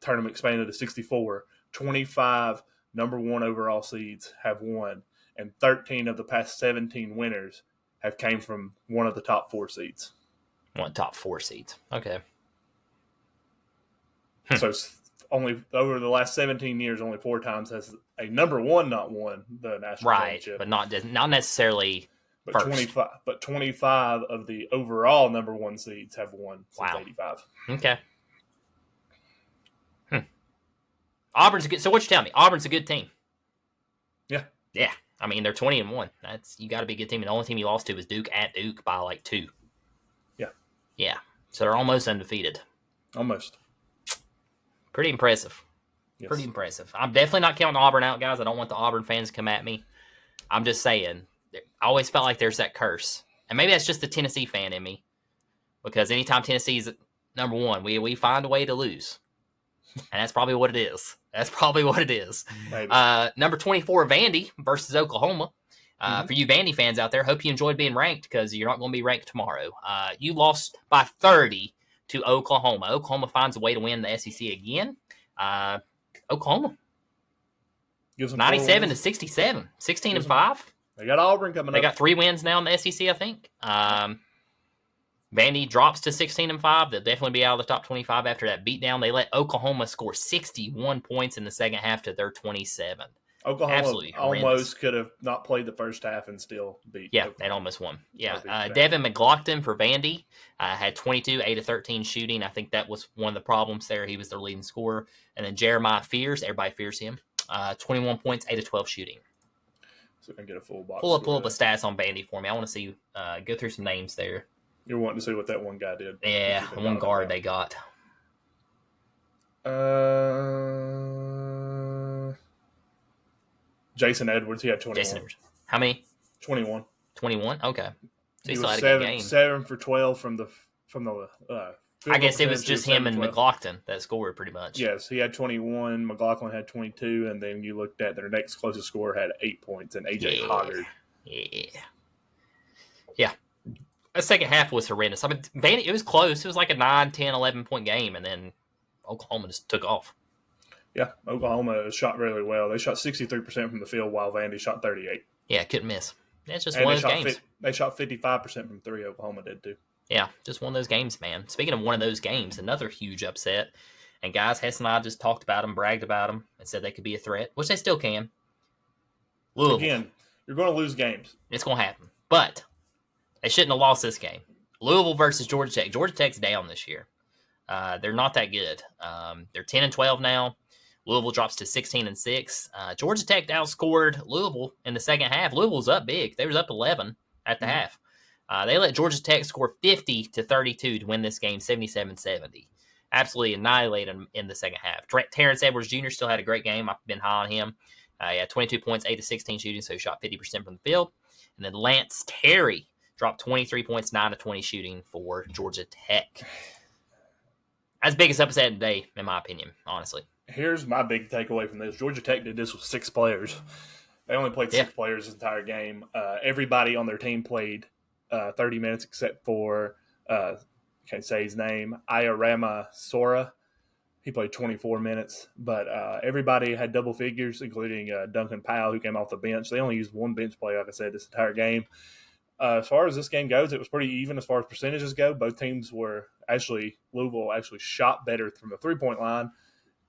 tournament expanded to 64, 25 number one overall seeds have won, and 13 of the past 17 winners have came from one of the top 4 seeds. One top 4 seeds. Okay. So only over the last 17 years, only 4 times has a number one not won the national championship. But not necessarily but first. 25 of the overall number one seeds have won since 85. Okay. Auburn's a good. So what you tell me? Auburn's a good team. Yeah. Yeah. I mean, they're 20-1. You got to be a good team. And the only team you lost to was Duke at Duke by like 2. Yeah. Yeah. So they're almost undefeated. Almost. Pretty impressive. Yes. Pretty impressive. I'm definitely not counting Auburn out, guys. I don't want the Auburn fans to come at me. I'm just saying, I always felt like there's that curse. And maybe that's just the Tennessee fan in me. Because anytime Tennessee's number one, we find a way to lose. And that's probably what it is. Number 24, Vandy versus Oklahoma. For you Vandy fans out there, hope you enjoyed being ranked because you're not going to be ranked tomorrow. You lost by 30 to Oklahoma. Oklahoma finds a way to win the SEC again. Oklahoma. 97 to 67. 16-5. They got Auburn coming up. They got 3 wins now in the SEC, I think. Vandy drops to 16-5. They'll definitely be out of the top 25 after that beatdown. They let Oklahoma score 61 points in the second half to their 27. Oklahoma almost could have not played the first half and still beat. Yeah, they almost won. Yeah, Devin McLaughlin for Vandy had 22, 8 of 13 shooting. I think that was one of the problems there. He was their leading scorer. And then Jeremiah Fears, everybody fears him, 21 points, 8 of 12 shooting. So I can get a full box. Pull up the stats on Vandy for me. I want to see go through some names there. You're wanting to see what that one guy did. Yeah, one guard they got. Jason Edwards, he had 21. Jason Edwards. How many? 21. 21? Okay. So he still was had a good game. 7 for 12 from the I guess it was just him and McLaughlin that scored pretty much. Yes, he had 21. McLaughlin had 22, and then you looked at their next closest scorer had 8 points, and AJ Hoggard. Yeah. The second half was horrendous. I mean, Vandy, it was close. It was like a 9, 10, 11-point game, and then Oklahoma just took off. Yeah, Oklahoma shot really well. They shot 63% from the field while Vandy shot 38%. Yeah, couldn't miss. It's just one of those games. They shot 55% from 3. Oklahoma did too. Yeah, just one of those games, man. Speaking of one of those games, another huge upset. And guys, Hess and I just talked about them, bragged about them, and said they could be a threat, which they still can. Louisville. Again, you're going to lose games. It's going to happen. But they shouldn't have lost this game. Louisville versus Georgia Tech. Georgia Tech's down this year. They're not that good. They're 10-12 now. Louisville drops to 16-6. Georgia Tech outscored Louisville in the second half. Louisville's up big. They was up 11 at the half. They let Georgia Tech score 50-32 to win this game, 77-70. Absolutely annihilated them in the second half. Terrence Edwards Jr. still had a great game. I've been high on him. He had 22 points, 8 of 16 shooting, so he shot 50% from the field. And then Lance Terry dropped 23 points, 9 of 20 shooting for Georgia Tech. That's the biggest upset of the day, in my opinion, honestly. Here's my big takeaway from this. Georgia Tech did this with 6 players. They only played 6 players this entire game. Everybody on their team played 30 minutes except for can't say his name, Iorama Sora. He played 24 minutes, but everybody had double figures, including Duncan Powell, who came off the bench. They only used one bench player, like I said, this entire game. As far as this game goes, it was pretty even as far as percentages go. Both teams were Louisville actually shot better from the three-point line,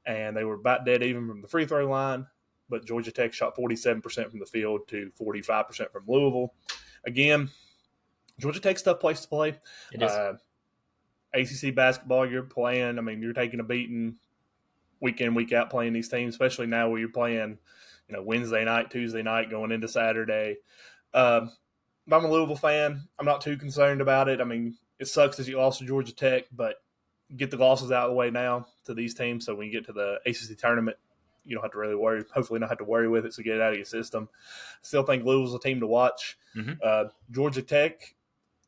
and they were about dead even from the free throw line. But Georgia Tech shot 47% from the field to 45% from Louisville. Again, Georgia Tech's a tough place to play. It is. ACC basketball, you're playing. I mean, you're taking a beating week in, week out playing these teams, especially now where you're playing, Wednesday night, Tuesday night, going into Saturday. I'm a Louisville fan. I'm not too concerned about it. I mean, it sucks that you lost to Georgia Tech, but get the losses out of the way now to these teams. So when you get to the ACC tournament, you don't have to really worry. Hopefully not have to worry with it, so get it out of your system. Still think Louisville's a team to watch. Mm-hmm. Georgia Tech,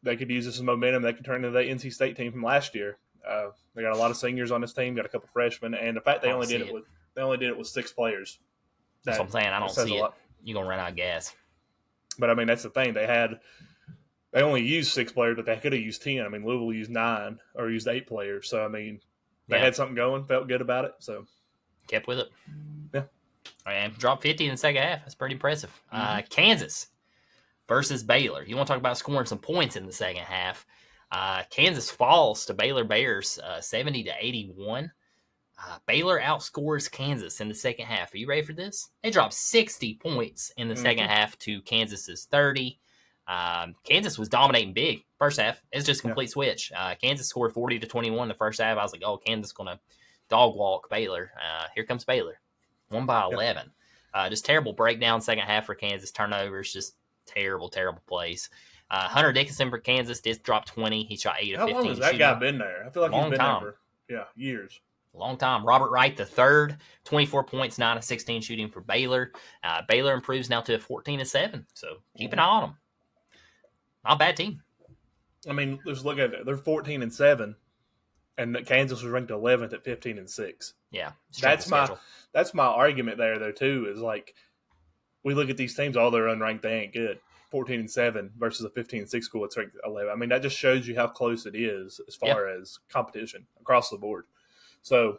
they could use this as momentum. They could turn into the NC State team from last year. They got a lot of seniors on this team, got a couple freshmen, and the fact they only did it with 6 players. That's what I'm saying. I don't see it. You're gonna run out of gas. But I mean, that's the thing. They only used 6 players, but they could have used 10. I mean, Louisville used 9 or used 8 players. So I mean, they had something going, felt good about it. So kept with it. Yeah. All right, dropped 50 in the second half. That's pretty impressive. Kansas versus Baylor. You want to talk about scoring some points in the second half? Kansas falls to Baylor Bears 70-81. Baylor outscores Kansas in the second half. Are you ready for this? They dropped 60 points in the second half to Kansas's 30. Kansas was dominating big first half. It's just a complete switch. Kansas scored 40-21 the first half. I was like, oh, Kansas going to dog walk Baylor. Here comes Baylor. Won by 11. Just terrible breakdown second half for Kansas. Turnovers, just terrible plays. Hunter Dickinson for Kansas did drop 20. He shot 8 of 15. How long has that guy been there? I feel like he's been there for years. Long time. Robert Wright the third, 24 points, 9 of 16 shooting for Baylor. Baylor improves now to a 14-7. So keep an eye on them. Not a bad team. I mean, let's look at it. They're 14-7, and Kansas was ranked 11th at 15-6. Yeah, that's my argument there though too. Is like we look at these teams, all they're unranked, they ain't good. 14-7 versus a 15-6 school that's ranked 11. I mean, that just shows you how close it is as far as competition across the board. So,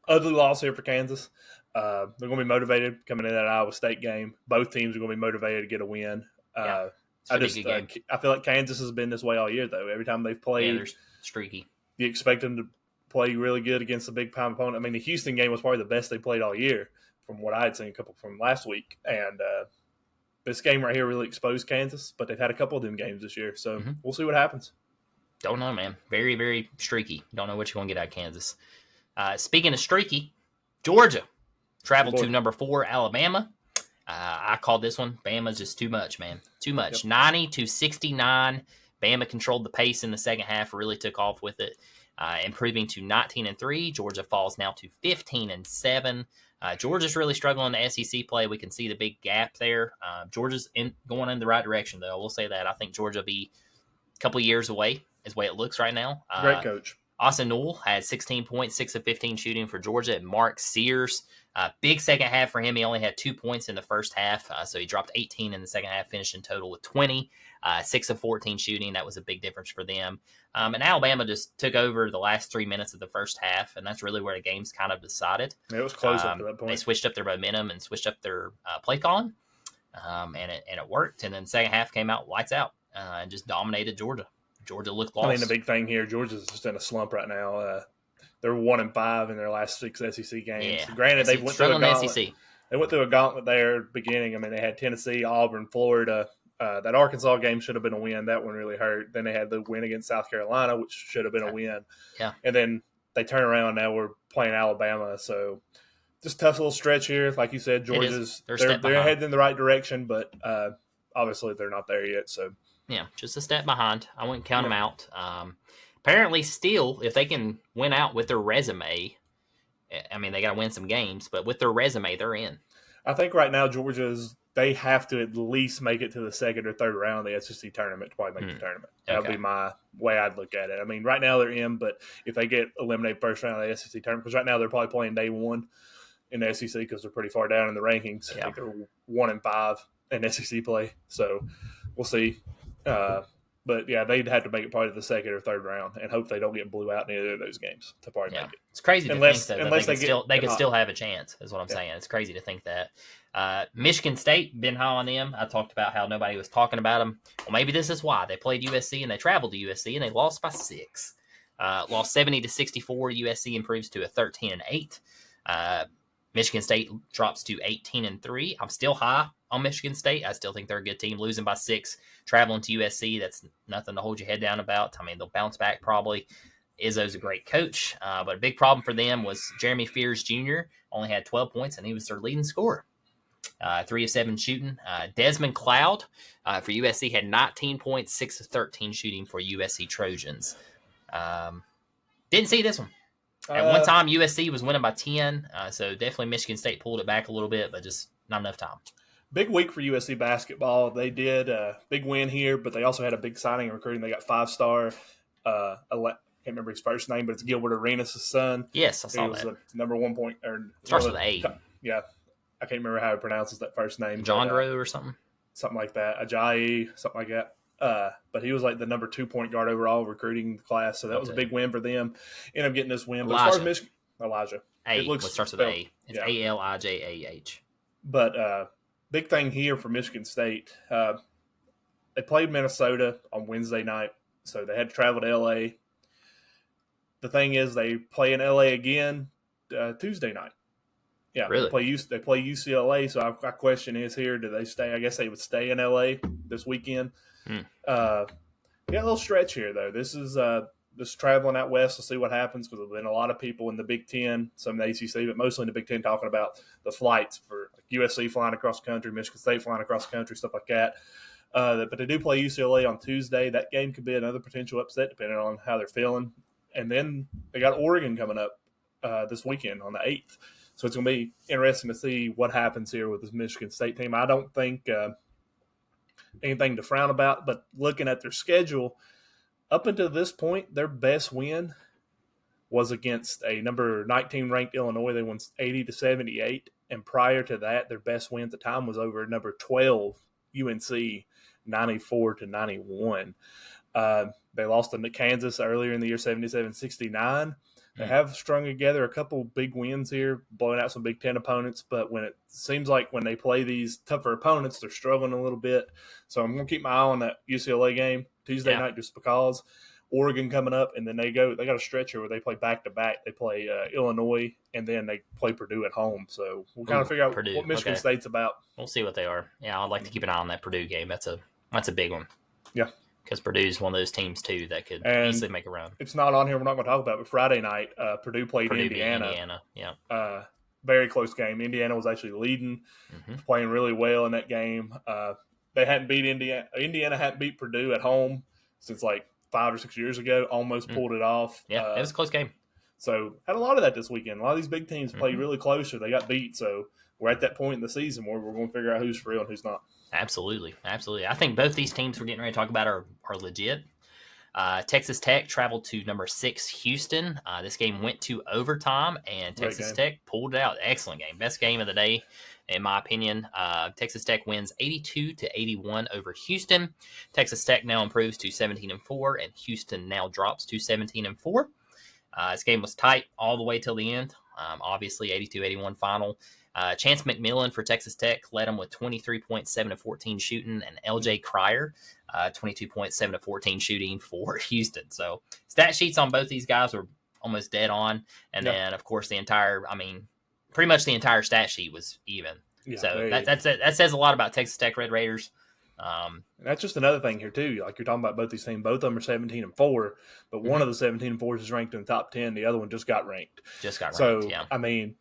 ugly loss here for Kansas. They're going to be motivated coming in that Iowa State game. Both teams are going to be motivated to get a win. I feel like Kansas has been this way all year, though. Every time they've played, they're streaky. You expect them to play really good against a big-time opponent. I mean, the Houston game was probably the best they played all year from what I had seen, a couple from last week. And this game right here really exposed Kansas, but they've had a couple of them games this year. So, we'll see what happens. Don't know, man. Very, very streaky. Don't know what you're going to get out of Kansas. Speaking of streaky, Georgia traveled to number 4, Alabama. I called this one. Bama's just too much, man. Too much. 90-69. Bama controlled the pace in the second half, really took off with it, improving to 19-3. Georgia falls now to 15-7. Georgia's really struggling in the SEC play. We can see the big gap there. Georgia's going in the right direction, though. I will say that. I think Georgia will be a couple of years away, is the way it looks right now. Great coach. Austin Newell had 16 points, 6 of 15 shooting for Georgia. And Mark Sears, big second half for him. He only had 2 points in the first half, so he dropped 18 in the second half, finished in total with 20. 6 of 14 shooting. That was a big difference for them. And Alabama just took over the last 3 minutes of the first half, and that's really where the game's kind of decided. It was close up to that point. They switched up their momentum and switched up their play calling, and it worked. And then the second half came out lights out and just dominated Georgia. Georgia looked lost. I mean, the big thing here, Georgia's just in a slump right now. They're 1-5 in their last 6 SEC games. Yeah. Granted, they went through a gauntlet. SEC. They went through a gauntlet there at the beginning. I mean, they had Tennessee, Auburn, Florida. That Arkansas game should have been a win. That one really hurt. Then they had the win against South Carolina, which should have been a win. Yeah. And then they turn around. Now we're playing Alabama. So just tough little stretch here. Like you said, Georgia's they're heading in the right direction, but obviously they're not there yet. So yeah, just a step behind. I wouldn't count them out. Apparently, still, if they can win out with their resume, I mean, they got to win some games, but with their resume, they're in. I think right now they have to at least make it to the second or third round of the SEC tournament to probably make the tournament. That would be my way I'd look at it. I mean, right now they're in, but if they get eliminated first round of the SEC tournament, because right now they're probably playing day 1 in the SEC because they're pretty far down in the rankings. Yeah. I think they're 1-5 in SEC play. So we'll see. But yeah, they'd have to make it probably to the second or third round, and hope they don't get blew out in either of those games to probably Yeah, make it. it's crazy to think though that they could still have a chance. Is what I'm saying. It's crazy to think that. Michigan State, been high on them. I talked about how nobody was talking about them. Well, maybe this is why they played USC and they traveled to USC and they lost by 6. Lost 70-64. USC improves to a 13-8. Michigan State drops to 18-3. I'm still high on Michigan State. I still think they're a good team. Losing by 6, traveling to USC, that's nothing to hold your head down about. I mean, they'll bounce back probably. Izzo's a great coach, but a big problem for them was Jeremy Fears Jr. only had 12 points, and he was their leading scorer. 3 of 7 shooting. Desmond Cloud for USC had 19 points, 6 of 13 shooting for USC Trojans. Didn't see this one. At one time, USC was winning by 10, so definitely Michigan State pulled it back a little bit, but just not enough time. Big week for USC basketball. They did a big win here, but they also had a big signing and recruiting. They got 5-star, I can't remember his first name, but it's Gilbert Arenas' son. Yes, I saw that. He was the number 1 point. Starts with A. Yeah. I can't remember how he pronounces that first name. Jandro or something? Something like that. Ajayi, something like that. But he was like the number 2 point guard overall recruiting the class, so that was a big win for them. Ended up getting this win. But as far as Michigan, Elijah. It starts with A. It's Alijah. But big thing here for Michigan State. They played Minnesota on Wednesday night, so they had to travel to L.A. The thing is, they play in L.A. again Tuesday night. Yeah, really? They play UCLA. So our question is here: do they stay? I guess they would stay in LA this weekend. A little stretch here though. This is just traveling out west to see what happens because there's been a lot of people in the Big Ten, some in the ACC, but mostly in the Big Ten, talking about the flights for USC flying across the country, Michigan State flying across the country, stuff like that. But they do play UCLA on Tuesday. That game could be another potential upset depending on how they're feeling. And then they got Oregon coming up this weekend on the 8th. So it's going to be interesting to see what happens here with this Michigan State team. I don't think anything to frown about, but looking at their schedule, up until this point, their best win was against a number 19 ranked Illinois. They won 80-78, and prior to that, their best win at the time was over number 12 UNC, 94-91. They lost to Kansas earlier in the year, 77-69. They have strung together a couple big wins here, blowing out some Big Ten opponents, but when it seems like when they play these tougher opponents, they're struggling a little bit. So I'm going to keep my eye on that UCLA game Tuesday night just because. Oregon coming up, and then they got a stretcher where they play back-to-back. They play Illinois, and then they play Purdue at home. So we'll kind of figure out what Michigan State's about. We'll see what they are. Yeah, I'd like to keep an eye on that Purdue game. That's a big one. Yeah. Because Purdue's one of those teams, too, that could easily make a run. It's not on here. We're not going to talk about it, but Friday night, Purdue played Indiana. Yeah. Very close game. Indiana was actually leading, playing really well in that game. They hadn't beat Indiana. Indiana hadn't beat Purdue at home since like 5 or 6 years ago. Almost pulled it off. Yeah, it was a close game. So had a lot of that this weekend. A lot of these big teams played really close or they got beat. So we're at that point in the season where we're going to figure out who's for real and who's not. Absolutely. I think both these teams we're getting ready to talk about are legit. Texas Tech traveled to number 6 Houston. This game went to overtime, and Texas Tech pulled it out. Excellent game. Best game of the day, in my opinion. Texas Tech wins 82-81 over Houston. Texas Tech now improves to 17-4, and Houston now drops to 17-4. This game was tight all the way till the end. Obviously, 82-81 final. Chance McMillan for Texas Tech led them with 23.7 of 14 shooting, and LJ Cryer, 22.7 of 14 shooting for Houston. So stat sheets on both these guys were almost dead on. And then, of course, pretty much the entire stat sheet was even. Yeah, so that says a lot about Texas Tech Red Raiders. And that's just another thing here, too. Like you're talking about both these teams, both of them are 17-4, but one of the 17-4s is ranked in the top 10. The other one just got ranked. So, I mean,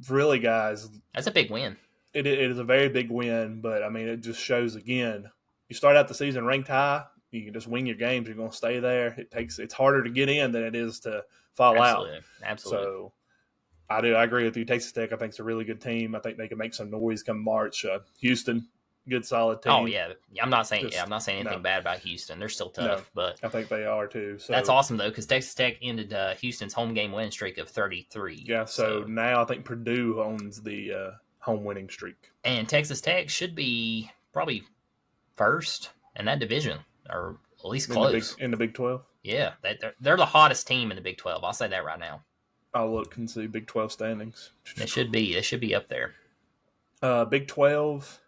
really, guys, that's a big win. It is a very big win, but I mean, it just shows again. You start out the season ranked high, you can just win your games. You're going to stay there. It's harder to get in than it is to fall out. Absolutely. So I agree with you. Texas Tech, I think, is a really good team. I think they can make some noise come March. Houston, good solid team. Oh yeah, I'm not saying anything bad about Houston. They're still tough, but I think they are too. So that's awesome though, because Texas Tech ended Houston's home game winning streak of 33. Yeah, so now I think Purdue owns the home winning streak, and Texas Tech should be probably first in that division. or at least in close. the Big 12. Yeah, they're the hottest team in the Big 12. I'll say that right now. I'll look and see Big 12 standings. They should be up there. Big 12,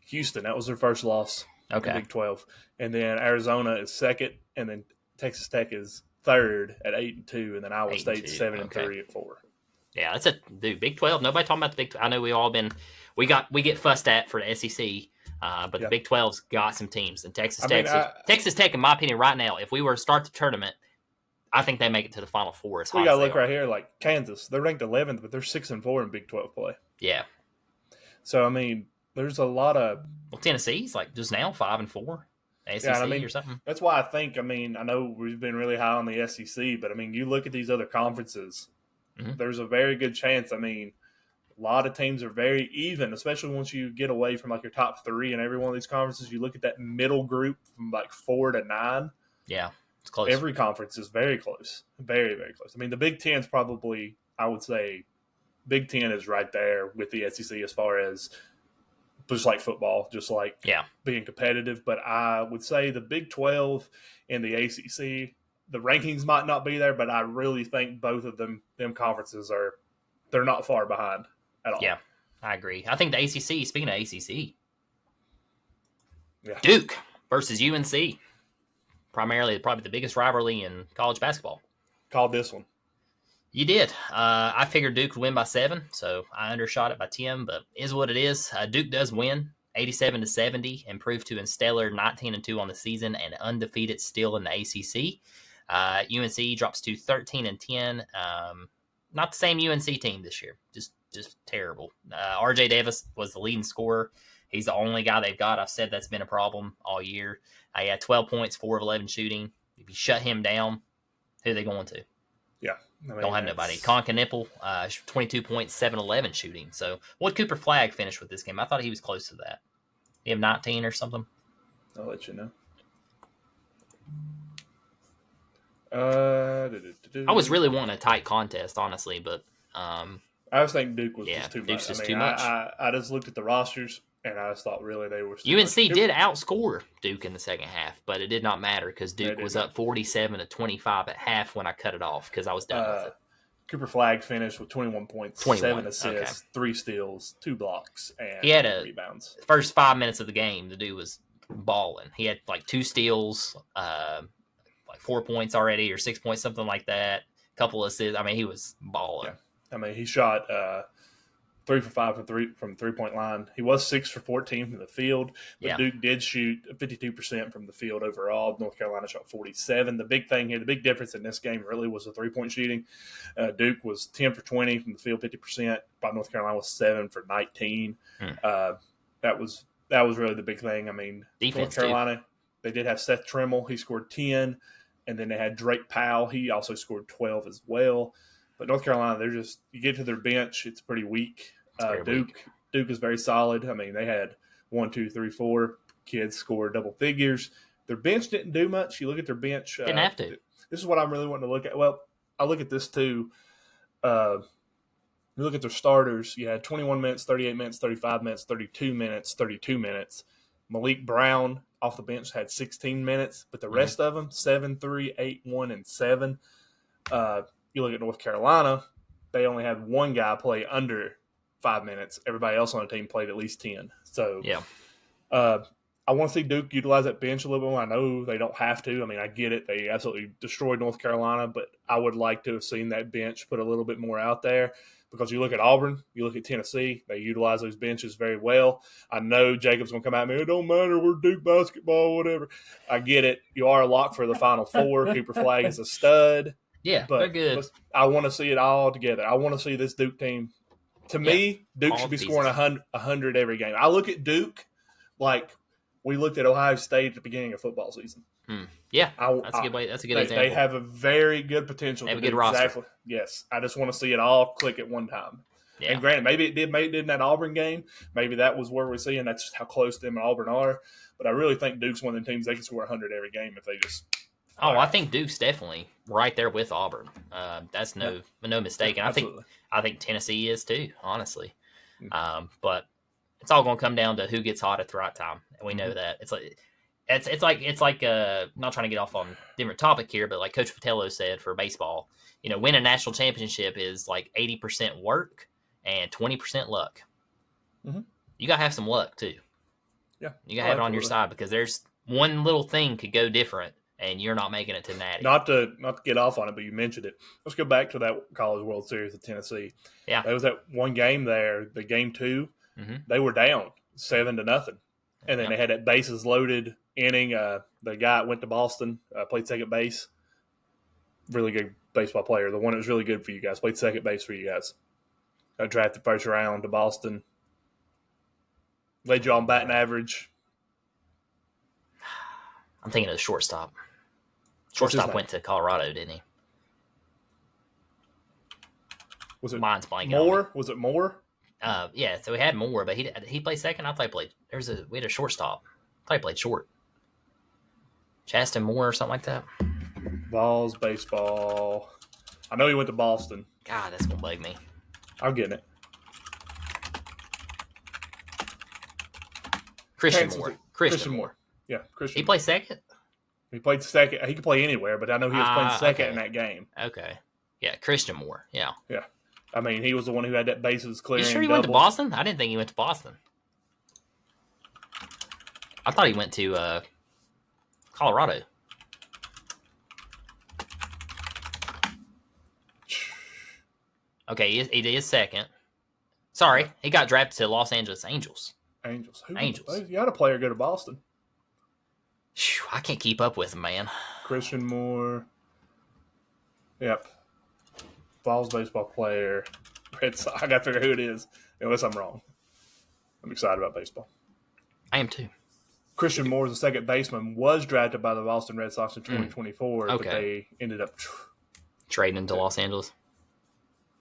Houston. That was their first loss in Okay. Big 12, and then Arizona is second, and then Texas Tech is third at 8-2, and then Iowa 8-2. State 7-3 Okay. at 4. Yeah, that's Big 12. Nobody talking about the Big 12. I know we get fussed at for the SEC, but the Big 12's got some teams. And Texas Tech, in my opinion, right now, if we were to start the tournament, I think they make it to the Final Four. We got to look right here, like Kansas. They're ranked 11th, but they're 6-4 in Big 12 play. Yeah. So I mean, there's a lot of Tennessee's like just now 5-4. SEC or something. That's why I think. I mean, I know we've been really high on the SEC, but I mean, you look at these other conferences. Mm-hmm. There's a very good chance. I mean, a lot of teams are very even, especially once you get away from like your top 3 in every one of these conferences. You look at that middle group from like 4 to 9. Yeah, it's close. Every conference is very close, very, very close. I mean, the Big Ten is probably, I would say, Big Ten is right there with the SEC as far as just like football, just like being competitive. But I would say the Big 12 and the ACC, the rankings might not be there, but I really think both of them conferences they're not far behind at all. Yeah, I agree. I think the ACC, speaking of ACC, Duke versus UNC, probably the biggest rivalry in college basketball. Called this one. You did. I figured Duke would win by 7, so I undershot it by 10, but is what it is. Duke does win 87-70, improved to a stellar 19-2 on the season and undefeated still in the ACC. UNC drops to 13-10. Not the same UNC team this year. Just terrible. RJ Davis was the leading scorer. He's the only guy they've got. I've said that's been a problem all year. He had 12 points, 4 of 11 shooting. If you shut him down, who are they going to? Yeah. I mean, don't have nobody. Conca Nipple, 22 points, 7-11 shooting. So what Cooper Flagg finished with this game? I thought he was close to that. He have 19 or something? I'll let you know. I was really wanting a tight contest, honestly, but I was thinking Duke was just too much. Too much. I just looked at the rosters and I just thought really they were. UNC did outscore Duke in the second half, but it did not matter because Duke was up 47-25 at half when I cut it off because I was done with it. Cooper Flagg finished with 21 points, 7 assists, 3 steals, 2 blocks, and he had rebounds. First 5 minutes of the game, the dude was balling. He had like 2 steals, like 4 points already or 6 points, something like that. A couple of assists. I mean, he was balling. Yeah. I mean, he shot 3 for 5 from the 3-point line. He was 6 for 14 from the field, but Duke did shoot 52% from the field overall. North Carolina shot 47. The big thing here, the big difference in this game really was the 3-point shooting. Duke was 10 for 20 from the field, 50%. By North Carolina was 7 for 19. That was really the big thing. I mean, defense, North Carolina, they did have Seth Trimmel. He scored 10. And then they had Drake Powell. He also scored 12 as well. But North Carolina, you get to their bench, it's pretty weak. Duke is very solid. I mean, they had 1, 2, 3, 4 kids score double figures. Their bench didn't do much. You look at their bench. Didn't have to. This is what I'm really wanting to look at. Well, I look at this too. You look at their starters. You had 21 minutes, 38 minutes, 35 minutes, 32 minutes, 32 minutes. Malik Brown off the bench had 16 minutes, but the rest of them, 7, 3, 8, 1, and 7. You look at North Carolina, they only had one guy play under 5 minutes. Everybody else on the team played at least 10. So, I want to see Duke utilize that bench a little bit more. I know they don't have to. I mean, I get it. They absolutely destroyed North Carolina, but I would like to have seen that bench put a little bit more out there because you look at Auburn, you look at Tennessee, they utilize those benches very well. I know Jacob's going to come at me, it don't matter, we're Duke basketball, whatever. I get it. You are a lock for the Final Four. Cooper Flagg is a stud. Yeah, but they're good. I want to see it all together. I want to see this Duke team. To me, Duke should be scoring 100 every game. I look at Duke like we looked at Ohio State at the beginning of football season. Yeah, that's a good way. That's a good example. They have a very good potential. They have a good roster. Exactly. Yes, I just want to see it all click at one time. Yeah. And granted, maybe it did in that Auburn game. Maybe that was where we're seeing that's just how close them and Auburn are. But I really think Duke's one of the teams they can score 100 every game if they just. I think Duke's definitely right there with Auburn. That's no mistake. And I think Tennessee is too, honestly. But it's all going to come down to who gets hot at the right time, and we know that. It's like It's like not trying to get off on different topic here, but like Coach Vitello said for baseball, winning a national championship is like 80% work and 20% luck. Mm-hmm. You gotta have some luck too. Yeah, you gotta have it on your side because there's one little thing could go different, and you're not making it to Natty. Not to get off on it, but you mentioned it. Let's go back to that College World Series of Tennessee. Yeah, there was that one game there, the game 2. Mm-hmm. They were down 7-0, and then they had that bases loaded inning. The guy went to Boston, played second base. Really good baseball player. The one that was really good for you guys, played second base for you guys. Got drafted first round to Boston. Led you on batting average. I'm thinking of the shortstop. Shortstop went to Colorado, didn't he? Was it Mine's blanking. Moore? Was it Moore? Yeah, so he had Moore, but he played second. I thought he played. We had a shortstop. I thought he played short. Chaston Moore or something like that. Vols baseball. I know he went to Boston. God, that's gonna bug me. I'm getting it. Christian Moore. Yeah, Christian. He played second? He played second. He could play anywhere, but I know he was playing second in that game. Okay. Yeah, Christian Moore. Yeah. Yeah. I mean, he was the one who had that bases clearing. You sure he went to Boston? I didn't think he went to Boston. I thought he went to Colorado. Okay, he is second. Sorry, he got drafted to Los Angeles Angels. Angels. Angels. You had a player go to Boston. I can't keep up with him, man. Christian Moore. Yep. Vols baseball player. Red Sox. I got to figure who it is, unless I'm wrong. I'm excited about baseball. I am too. Christian Moore, the second baseman, was drafted by the Boston Red Sox in 2024, but they ended up trading to Los Angeles.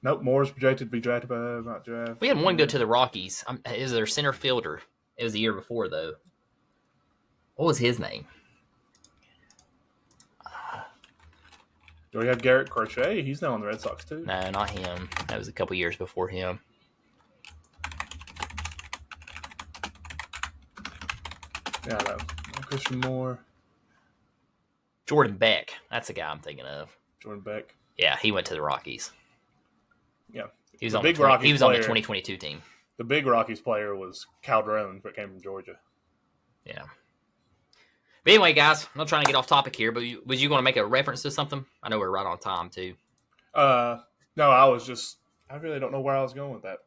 Nope, Moore's projected to be drafted by not drafted. We had one go to the Rockies. Is their center fielder? It was the year before, though. What was his name? Do we have Garrett Crochet? He's now on the Red Sox, too. No, not him. That was a couple years before him. Yeah, I know. Christian Moore. Jordan Beck. That's the guy I'm thinking of. Jordan Beck. Yeah, he went to the Rockies. Yeah. He was on the 2022 team. The big Rockies player was Calderon, but came from Georgia. Yeah. But anyway, guys, I'm not trying to get off topic here, but was you going to make a reference to something? I know we're right on time, too. No, I really don't know where I was going with that.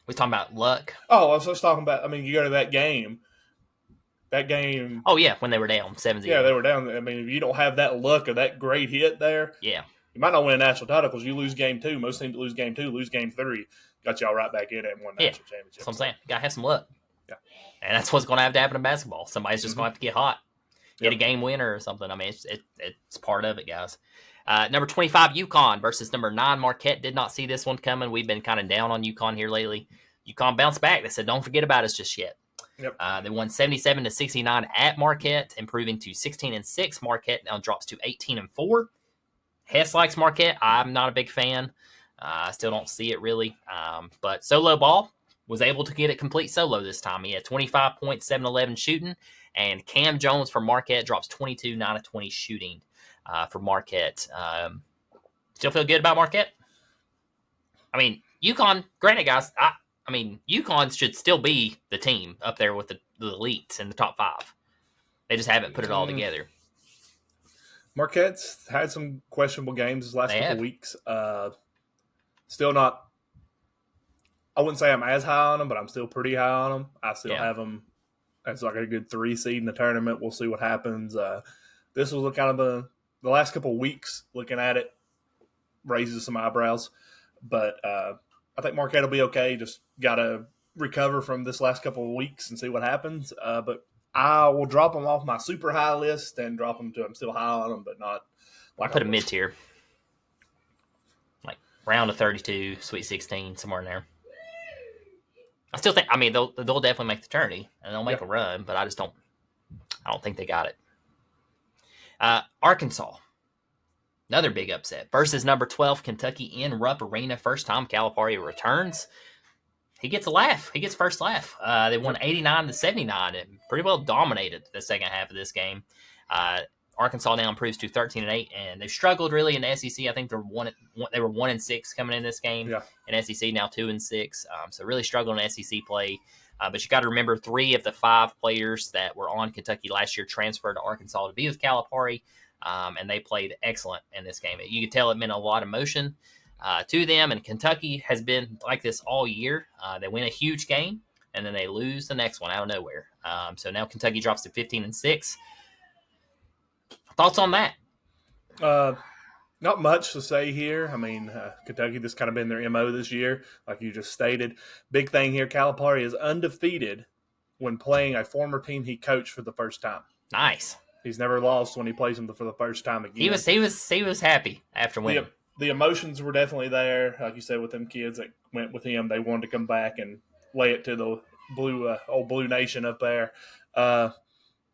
We're talking about luck. Oh, I was just talking about, you go to that game. That game. Oh, yeah, when they were down 7-0. Yeah, they were down. If you don't have that luck of that great hit there. Yeah. You might not win a national title because you lose game 2. Most teams lose game 2, lose game 3. Got y'all right back in it and won national championship. That's what I'm saying. You got to have some luck. Yeah. And that's what's going to have to happen in basketball. Somebody's just going to have to get hot. Get a game winner or something. It's part of it, guys. Number 25, UConn versus number 9, Marquette. Did not see this one coming. We've been kind of down on UConn here lately. UConn bounced back. They said, don't forget about us just yet. Yep. They won 77-69 at Marquette, improving to 16-6. Marquette now drops to 18-4. Hess likes Marquette. I'm not a big fan. I still don't see it really. But Solo Ball was able to get it complete solo this time. He had 25 points, 7-11 shooting. And Cam Jones from Marquette drops 22, 9 of 20 shooting for Marquette. Still feel good about Marquette? UConn, granted, guys, UConn should still be the team up there with the elites in the top 5. They just haven't put it all together. Marquette's had some questionable games this last couple weeks. Still not – I wouldn't say I'm as high on them, but I'm still pretty high on them. I still have them as like a good 3 seed in the tournament. We'll see what happens. This was kind of the last couple of weeks looking at it raises some eyebrows. But I think Marquette will be okay. Just got to recover from this last couple of weeks and see what happens. But I will drop them off my super high list and drop them to I'm still high on them, but not like I put a mid tier. Like round of 32, Sweet 16, somewhere in there. I still think they'll definitely make the tourney and they'll make a run, but I don't think they got it. Arkansas. Another big upset versus number 12 Kentucky in Rupp Arena. First time Calipari returns. he gets a laugh. He gets first laugh. They won 89-79 and pretty well dominated the second half of this game. Arkansas now improves to 13-8, and they've struggled really in the SEC. I think they were 1-6 coming in this game. Yeah. In SEC now 2-6. So really struggling in SEC play. But you got to remember 3 of the 5 players that were on Kentucky last year transferred to Arkansas to be with Calipari, and they played excellent in this game. You could tell it meant a lot of motion to them, and Kentucky has been like this all year. They win a huge game, and then they lose the next one out of nowhere. So now Kentucky drops to 15-6. Thoughts on that? Not much to say here. I mean, Kentucky, this kind of been their MO this year, like you just stated. Big thing here, Calipari is undefeated when playing a former team he coached for the first time. Nice. He's never lost when he plays them for the first time again. He was happy after winning. The emotions were definitely there, like you said, with them kids that went with him. They wanted to come back and lay it to the old Blue Nation up there. I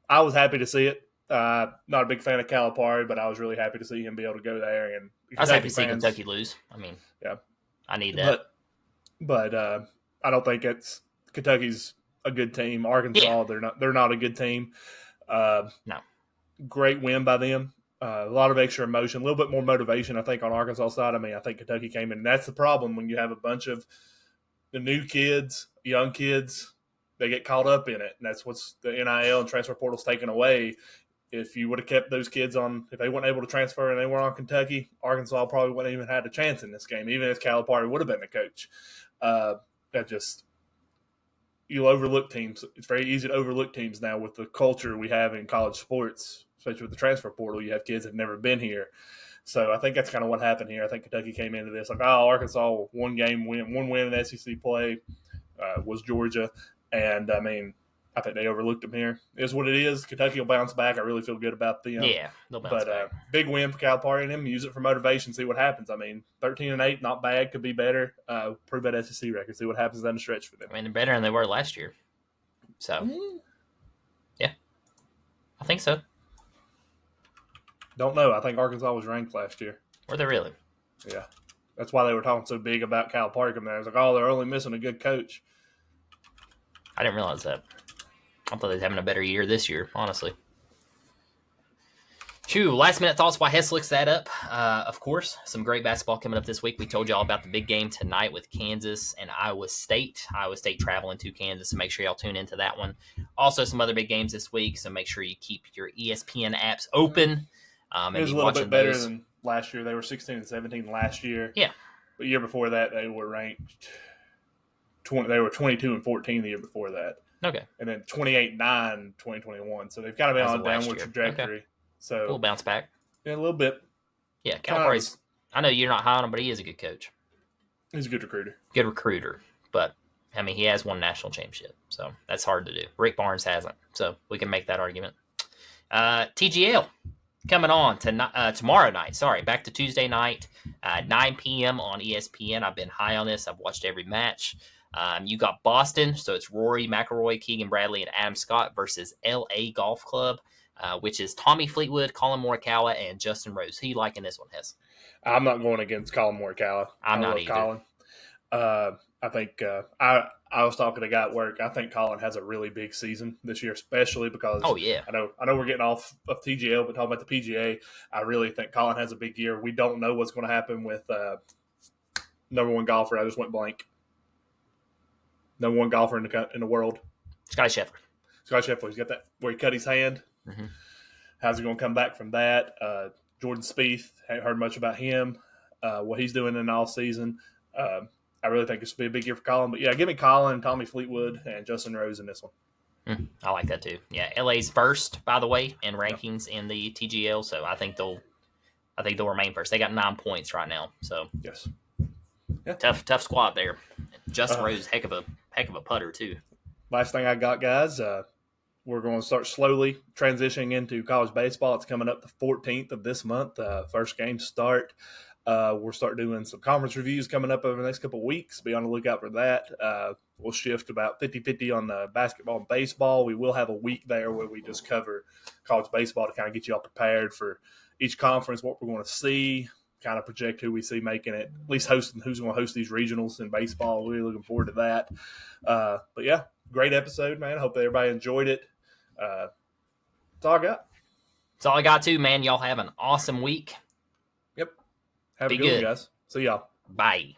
was happy to see it. Not a big fan of Calipari, but I was really happy to see him be able to go there. And I was happy to see Kentucky lose. I mean, yeah, I need that. But I don't think Kentucky's a good team. Arkansas, they're not a good team. No. Great win by them. A lot of extra emotion, a little bit more motivation, I think, on Arkansas side. I mean, I think Kentucky came in. And that's the problem when you have a bunch of the new kids, young kids, they get caught up in it. And that's what's the NIL and transfer portal's taken away. If you would have kept those kids on, if they weren't able to transfer and they weren't on Kentucky, Arkansas probably wouldn't even had a chance in this game, even if Calipari would have been the coach. You'll overlook teams. It's very easy to overlook teams now with the culture we have in college sports, especially with the transfer portal. You have kids that have never been here. So I think that's kind of what happened here. I think Kentucky came into this like, Arkansas, one win in SEC play was Georgia. And, I mean, I think they overlooked them here. It is what it is. Kentucky will bounce back. I really feel good about them. Yeah, they'll bounce back. Big win for Calipari and him. Use it for motivation. See what happens. I mean, 13-8, not bad. Could be better. Prove that SEC record. See what happens down the stretch for them. I mean, they're better than they were last year. So, yeah, I think so. Don't know. I think Arkansas was ranked last year. Were they really? Yeah. That's why they were talking so big about Calipari coming there. It's like, they're only missing a good coach. I didn't realize that. I thought they were having a better year this year, honestly. Last minute thoughts while Hess looks that up. Of course, some great basketball coming up this week. We told you all about the big game tonight with Kansas and Iowa State. Iowa State traveling to Kansas, so make sure y'all tune into that one. Also, some other big games this week, so make sure you keep your ESPN apps open. It was a little bit better than last year. They were 16-17 last year. Yeah. But the year before that, they were ranked 20. They were 22-14 the year before that. Okay. And then 28-9 2021. So they've kind of been on a downward trajectory. Okay. So a little bounce back. Yeah, a little bit. Yeah, Calipari's. I know you're not high on him, but he is a good coach. He's a good recruiter. Good recruiter. But, I mean, he has won national championship. So that's hard to do. Rick Barnes hasn't. So we can make that argument. TGL coming on tomorrow night. Sorry, back to Tuesday night, 9 p.m. on ESPN. I've been high on this. I've watched every match. You got Boston, so it's Rory McIlroy, Keegan Bradley, and Adam Scott versus LA Golf Club, which is Tommy Fleetwood, Colin Morikawa, and Justin Rose. Who you liking this one, Hess? I'm not going against Colin Morikawa. I'm not either. Colin. I think I was talking to a guy at work. I think Colin has a really big season this year, especially because I know we're getting off of TGL, but talking about the PGA, I really think Colin has a big year. We don't know what's going to happen with number one golfer. I just went blank. Number one golfer in the world. Scotty Scheffler. He's got that where he cut his hand. Mm-hmm. How's he going to come back from that? Jordan Spieth, haven't heard much about him, what he's doing in the offseason. I really think this will be a big year for Colin. But, yeah, give me Colin, Tommy Fleetwood, and Justin Rose in this one. I like that too. Yeah, LA's first, by the way, in rankings in the TGL, so I think they'll remain first. They got 9 points right now, so yes, yeah. Tough squad there. Justin Rose, heck of a putter too. Last thing I got, guys, we're going to start slowly transitioning into college baseball. It's coming up the 14th of this month. First games start. We'll start doing some conference reviews coming up over the next couple of weeks. Be on the lookout for that. We'll shift about 50-50 on the basketball and baseball. We will have a week there where we just cover college baseball to kind of get you all prepared for each conference, what we're going to see, kind of project who we see making it, at least hosting, who's going to host these regionals in baseball. We're really looking forward to that. But yeah, great episode, man. I hope that everybody enjoyed it. That's all I got. That's all I got too, man. Y'all have an awesome week. Yep. Have Be a good one, good. guys. See y'all. Bye.